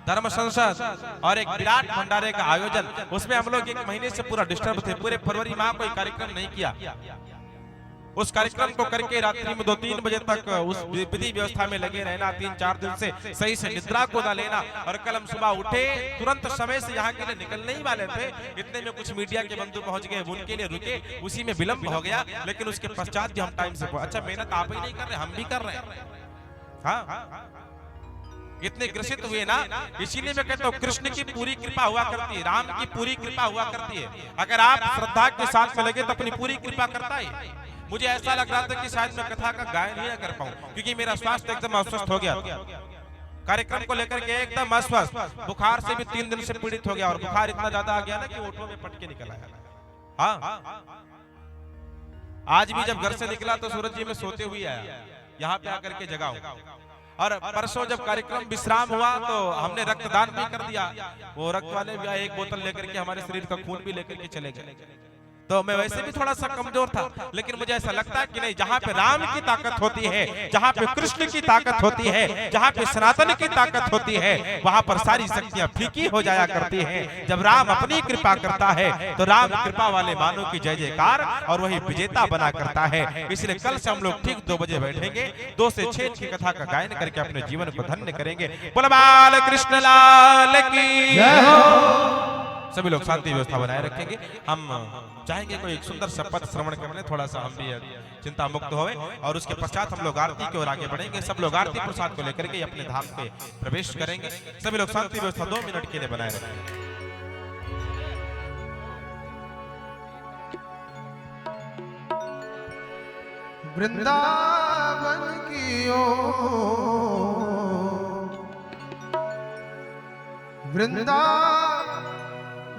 धर्म संसद और एक विराट भंडारे का आयोजन। उसमें हम लोग 1 महीने से पूरा डिस्टर्ब थे। पूरे फरवरी माह कोई कार्यक्रम नहीं किया। उस कार्यक्रम को करके रात्रि में 2-3 बजे तक उस विधि व्यवस्था में लगे रहना, 3-4 दिन से सही से निद्रा को न लेना। और कल हम सुबह उठे, तुरंत समय से यहाँ के लिए निकलने ही वाले थे, इतने में कुछ मीडिया के बंधु पहुंच गए, उनके लिए रुके, उसी में विलंब हो गया। लेकिन उसके पश्चात भी हम टाइम से अच्छा, मेहनत आप ही नहीं कर रहे, हम भी कर रहे हैं। हाँ, इतने ग्रसित हुए ना, इसीलिए मैं कहता हूँ कृष्ण की पूरी कृपा हुआ करती है, राम की पूरी कृपा हुआ करती है। अगर आप श्रद्धा के साथ में लगे तो अपनी पूरी कृपा करता है। मुझे ऐसा लग रहा था कि शायद मैं कथा का गायन ही ना कर पाऊं, क्योंकि मेरा स्वास्थ्य एकदम अस्वस्थ हो गया। कार्यक्रम को लेकर के एकदम अस्वस्थ, बुखार से भी 3 दिन से पीड़ित हो गया, और बुखार इतना ज्यादा आ गया ना कि ओठों में पटके निकल आया। हाँ, आज भी जब घर से निकला तो सूरज जी में सोते हुए आया, यहाँ पे आकर के जगा हूं। और परसों जब कार्यक्रम विश्राम हुआ तो हमने रक्तदान भी कर दिया। वो रक्त वाले भी 1 बोतल लेकर के हमारे शरीर का खून भी लेकर के चले गए। तो मैं वैसे भी थोड़ा सा कमजोर था, लेकिन मुझे ऐसा लगता है कि नहीं, जहाँ पे राम की ताकत होती है, जहाँ पे कृष्ण की ताकत होती है, जहाँ पे सनातन की ताकत होती है, वहां पर सारी शक्तियां फीकी हो जाया करती हैं। जब राम अपनी कृपा करता है तो राम कृपा वाले मानव की जय जयकार और वही विजेता बना करता है। इसलिए कल से हम लोग ठीक 2 बजे बैठेंगे, 2 से 6 की कथा का गायन करके अपने जीवन को धन्य करेंगे। बोल बाल कृष्ण लाल की जय हो। सभी लोग शांति व्यवस्था बनाए रखेंगे। हम चाहेंगे कोई एक सुंदर सा पद श्रवण करने, थोड़ा सा हम भी चिंता मुक्त होवे, और उसके पश्चात हम लोग आरती की ओर आगे बढ़ेंगे। सब लोग आरती प्रसाद को लेकर के अपने धाम पे प्रवेश करेंगे। सभी लोग शांति व्यवस्था 2 मिनट के लिए बनाए रखेंगे। वृंदावन की ओर,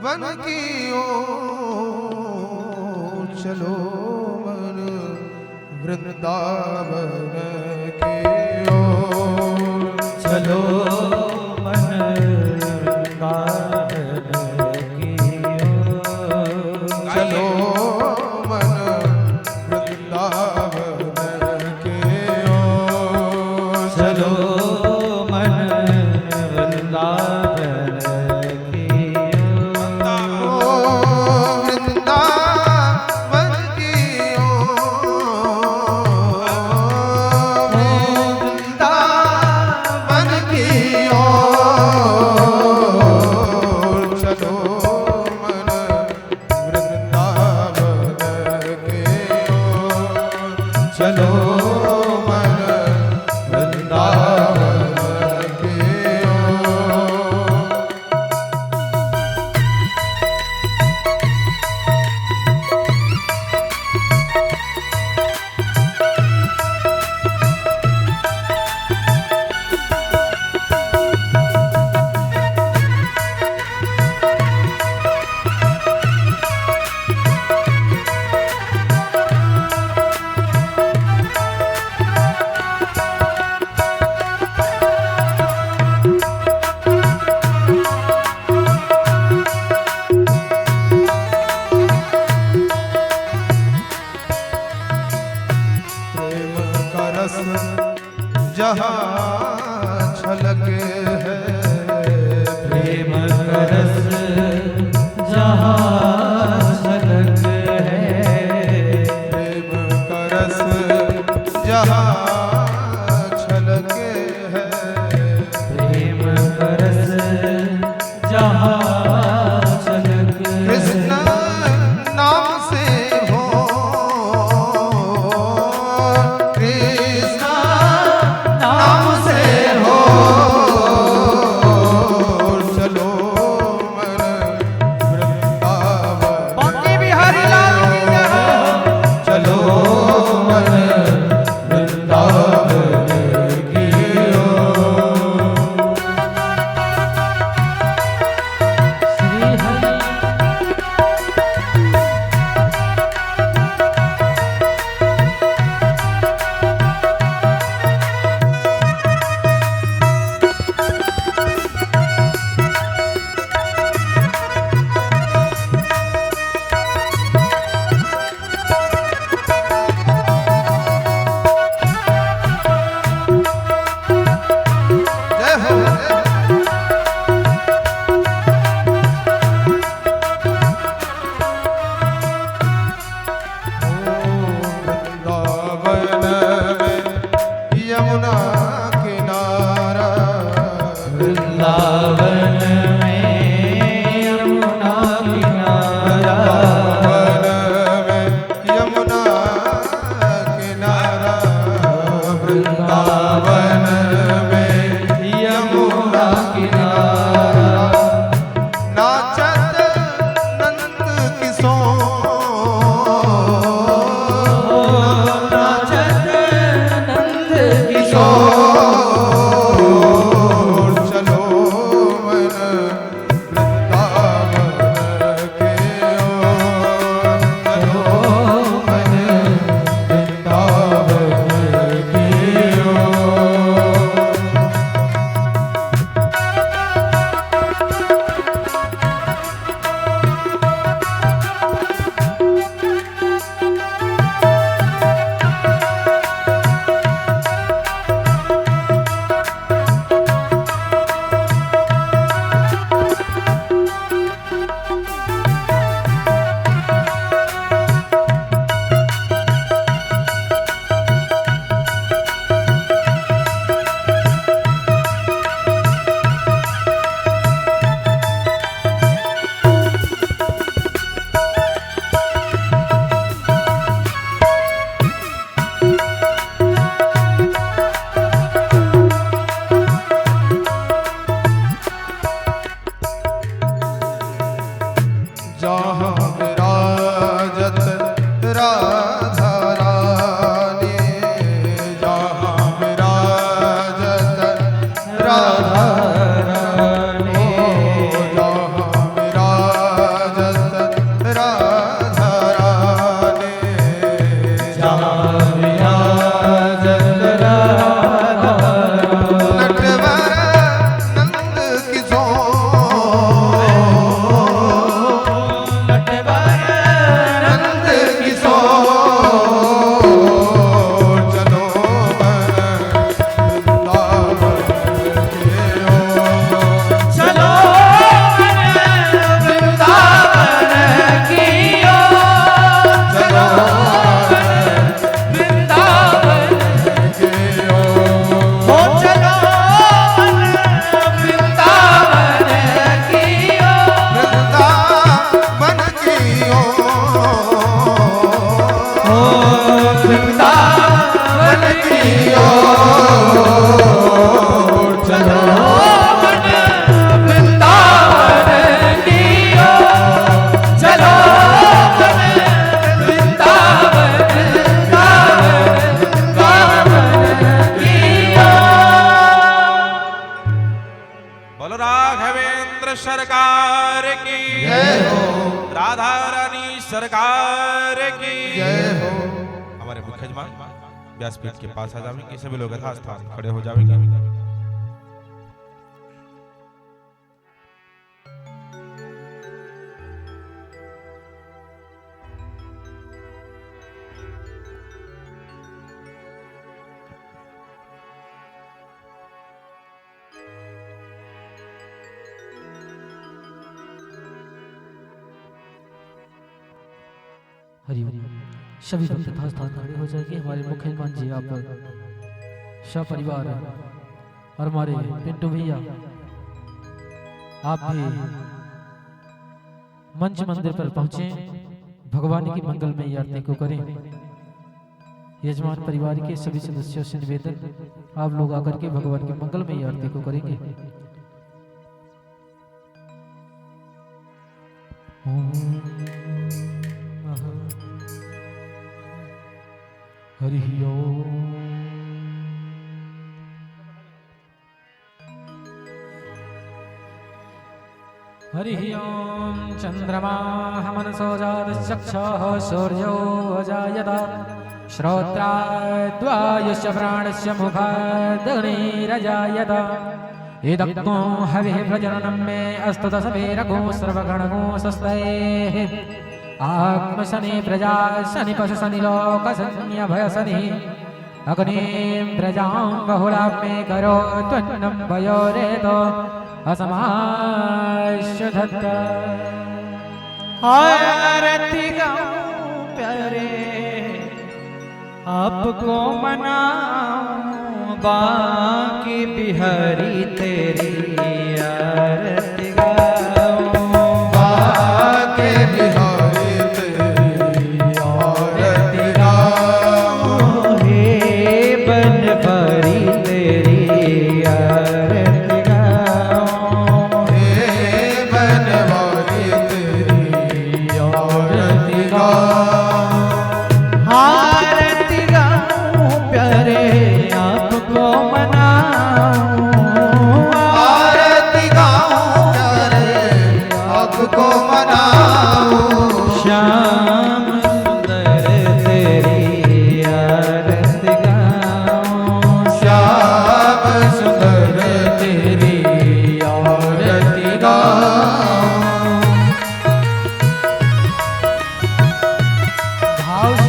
वन की ओर चलो मन वृंदावन की ओर चलो मन वृंदावन की ओर चलो मन वृंदावन की ओर चलो मन वृंदावन की ओर वृंदावन की ओर वृंदावन की ओर चलो मन वृंदावन की ओर चलो मन वृंदावन की ओर प्रेम का रस जहाँ छलके है प्रेम का रस जहाँ छलक है प्रेम का रस जहाँ छलके है प्रेम का रस जहाँ छलक कृष्ण नाम से हो कृष्ण नाम से हो चलो मन वृंदावन बाकी बिहारी लाल की जय। चलो मन वृंदावन सरकार की जय हो। राधा रानी सरकार की जय हो। हमारे मुख्य यजमान व्यासपीठ के पास आ जाएंगे, सभी लोग यथास्थान खड़े हो जाएंगे। हरिओम। सभी भक्त यथास्थान खड़े हो जाएंगे। हमारे मुख्य यजमान जी आप सपरिवार और हमारे पिंटू भैया आप भी मंच मंदिर पर पहुंचे, भगवान की मंगलमय आरती को करें। यजमान परिवार के सभी सदस्यों से निवेदन, आप लोग आकर के भगवान की मंगलमय आरती को करेंगे। हरि ओम। हरि ओम। चंद्रमा मनसो जातश्चक्षुः सूर्यो अजायत श्रोत्राद्वायुष्य प्राणस्य मुखादग्निरजायत एतत्तो हविः प्रजननं मे अस्तु दशमेरगो सर्वगणगो स्वस्तेः आत्मशनि प्रजा शनि पशु शनि लोक शनि अभय शनि अग्निं प्रजां बहुलां मे करो त्वन्नं भयो रेतो असमाश्युधत्त। आरती गाऊं प्यारे आपको मनाऊं, बाकी बिहारी तेरी आरती गाऊं, बाके बिहारी तेरी आरती गाऊं, हे बनवारी तेरी आरती गाऊं, हे बनवारी तेरी आरती गाऊं, आरती गाऊं प्यारे आपको मनाऊं, आरती गाऊं प्यारे आपको मनाऊं, श्याम सुंदर तेरी आरती गाऊं, श्याम सुंदर तेरी आरती गाऊं। भाव से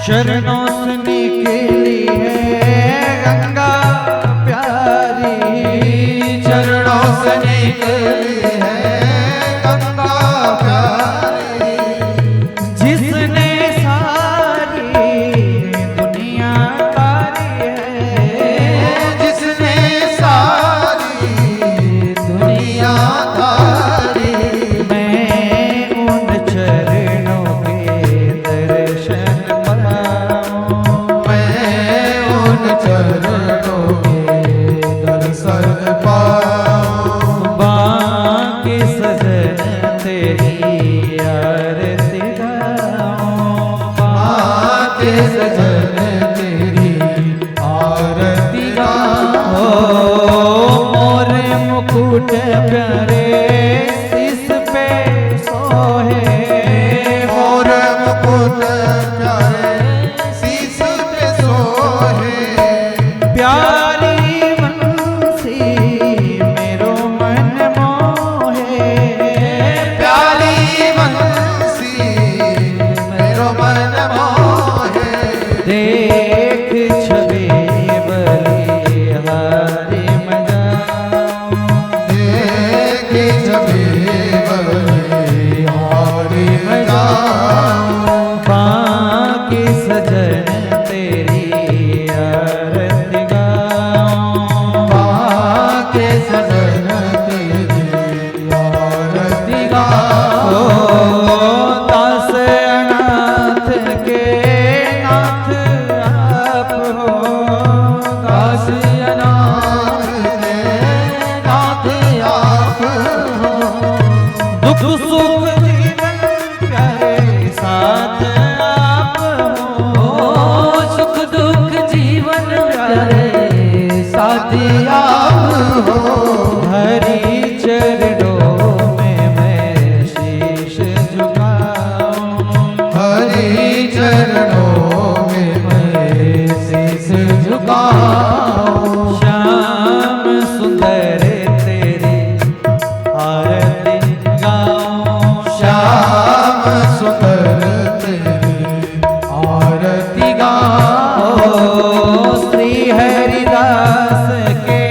चरणों से निकली है गंगा प्यारी, चरणों से निकली है गंगा प्यारी, जिसने सारी दुनिया तारी है, जिसने सारी दुनिया तारी, मैं उन चरणों के दर्शन पाऊं, के सजन तेरी आरती गाओ। मोरे मुकुट प्यारे शीस पे सोहे, मोर मुकुट प्यारे शीस पे सोहे। प्यारी बंसी मेरो मन मोहे, प्यारी बंसी मेरो मन मोहे। देख छवि बलिहारी मजाओ, देख छवि बलिहारी मजाओ। बाकी सजन तेरी आरती गाओ, बाके सजन तेरी आरती गाओ। दास अनाथ के नाथ आप हो, दास अनाथ के नाथ आप हो। दुख सुख जीवन प्यारे साथ आप हो, सुख दुख जीवन प्यारे साथी आप हो। हरि चरणों में मैं शीश झुकाऊं, हरि चरणों में मैं शीश झुकाऊं। श्याम सुंदर तेरी आरती गाऊं, श्याम सुंदर तेरी आरती गाओ। श्री हरिदास के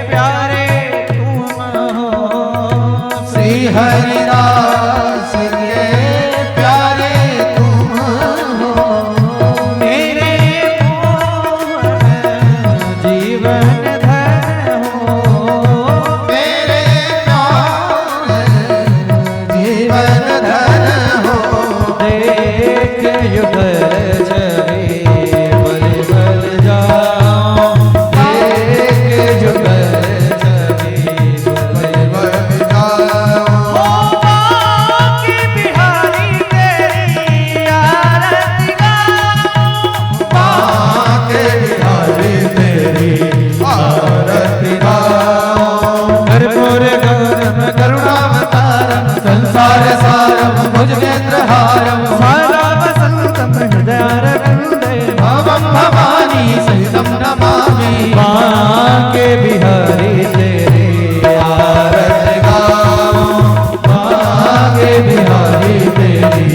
प्यारे तुम हो, श्री हरिदास के प्यारे तुम हो। मेरे मोहन जीवन धन हो, मेरे प्यारे जीवन धन हो। देख युगल छवि बल बल जाओ, देख युगल छवि बल बल जाओ। बाकी बिहारी तेरी आरती गाओ, बाके बिहारी तेरी आरती गाओ। कर्पूर गौरम करुणावतारम संसार सारम भुजगेन्द्रहारम। सारा वसंतम हृदयारविंदे, भवम भवानी सहितं नमामि। बाके बिहारी तेरी आरती गाओ। बाके बिहारी तेरी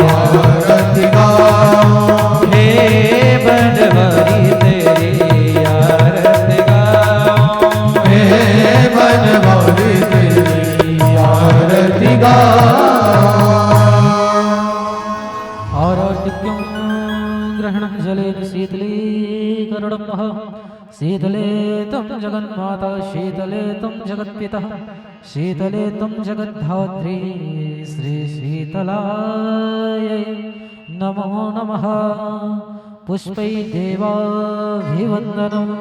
आरती गाओ। हे बनवारी तेरी आरती गाओ, हे बनवारी तेरी आरती गाओ। आरार्तिक्यं ग्रहणं जलेन शीतलीकरणं नः। शीतले तं जगन्माता शीतले तं जगत्पितः शीतले तं जगद्धात्री श्री शीतलायै नमो नमः। पुष्पै देवाभिवन्दनम्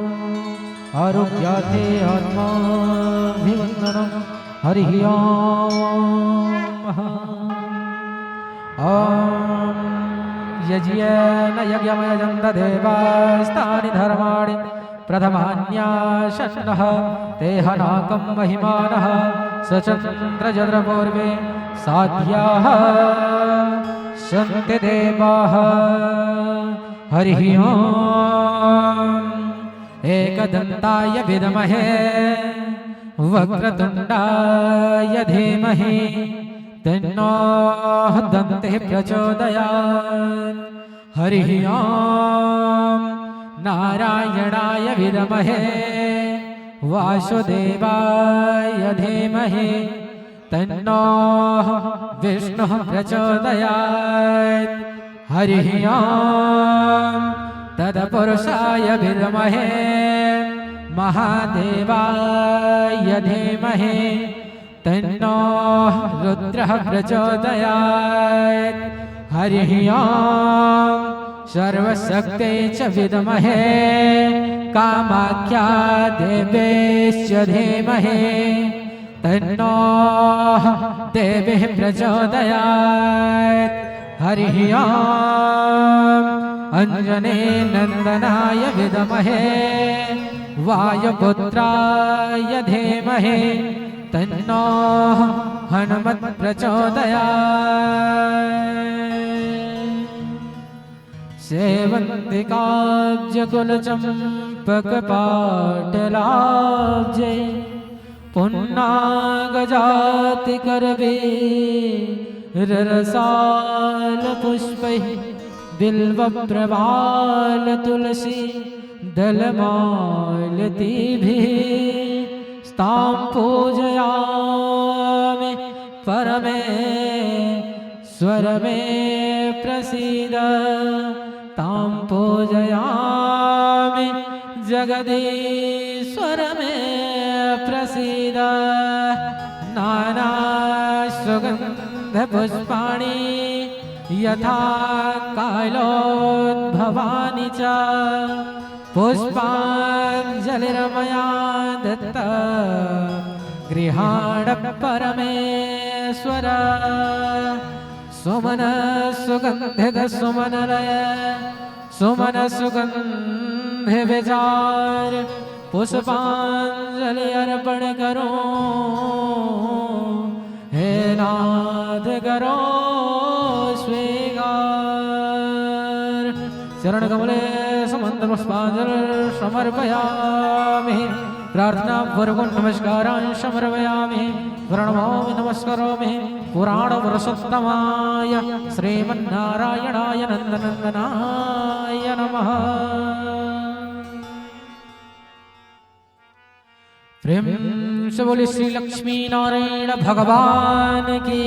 आरोग्यार्थे आत्माभिवन्दनम्। हरिः ॐ यज्ञेन यज्ञमयजन्त देवास्तानि धर्माणि प्रथमान्याशन्नः तेहनाकं महिमानः सचन्द्रजद्रपूर्वे साध्याः सन्ति देवाः। हरिः ॐ एकदन्ताय विद्महे वक्रतुण्डाय धीमहि तन्नो दन्तिः प्रचोदयात्। हरिः ॐ नारायणाय विद्महे वासुदेवाय धीमहि तन्नो विष्णुः प्रचोदयात्। हरिः ॐ तत्पुरुषाय विद्महे महादेवाय धीमहि तन्नो रुद्रः प्रचोदयात्। हरिः ॐ सर्वशक्त्यै च विद्महे कामाख्या देवीश्च धीमहि तन्नो देवीः प्रचोदयात्। हरिः ओम् अंजने नंदनाय विद्महे वायुपुत्राय धीमहि तन्नो हनुमत् प्रचोदयात्। सेवन्तिकाब्जकुलचम्पकपाटलाब्जे पुन्नागजातिकरवीररसालपुष्पैः बिल्वप्रवालतुलसी दलमालतीभिः तां पूजयामि परमेश्वर मे प्रसीद तां पूजयामि जगदीश्वर मे प्रसीद। नाना सुगन्धपुष्पाणि यथा कालोद्भवानि च पुष्पाञ्जलिर्मया दत्ता गृहाण परमेश्वर। सुमन सुगंधित सुमनलय सुमन सुगंधि विचार पुष्पांजलि अर्पण करो हे नाथ करो स्वीकार। चरण कमले समंत्र पुष्पांजलि समर्पयामि प्रार्थना पूर्वक नमस्कारान् समर्पयामि प्रणमामि नमस्करोमि पुराण पुरुषोत्तमाय श्रीमन्नारायणाय नन्दनन्दनाय नमः। प्रेम से बोले श्री लक्ष्मी नारायण भगवान की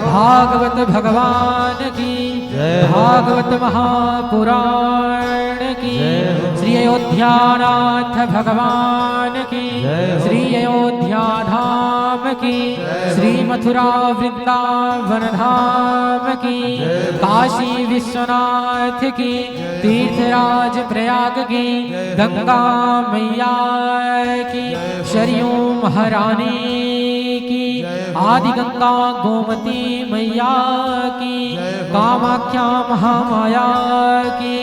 भागवत भगवान की भागवत महापुराण की श्री अयोध्यानाथ भगवान की श्री अयोध्या धाम की श्री मथुरा वृंदावन धाम की काशी विश्वनाथ की तीर्थराज प्रयाग की गंगा मैया की शरियू महारानी की आदि गंगा गोमती मैया की कामाख्या महामाया की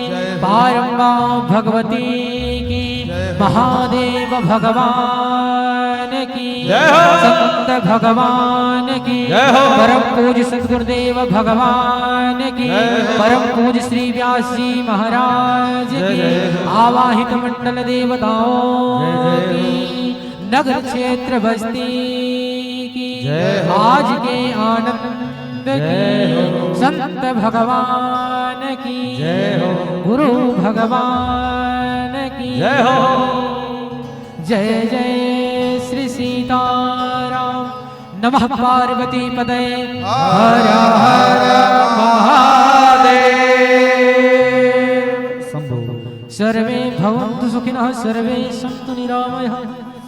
पारंगा भगवती की महादेव भगवान की संत भगवान की परम पूज्य सद्गुरुदेव भगवान की परम पूज्य श्री व्यास जी महाराज की आवाहित मंडल देवताओं की नगर क्षेत्र बस्ती की आज के आनंद की संत भगवान की गुरु भगवान की जय जय श्री सीताराम। नमः पार्वती पदे हर हर महादेव। सर्वे भवन्तु सुखिनः सर्वे सन्तु निरामयः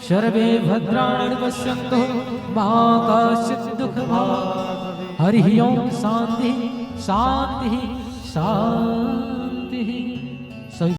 सर्वे भद्राणि पश्यन्तु मा कश्चित् दुःखभाग्। हरिः ओम शान्तिः शान्तिः शान्तिः।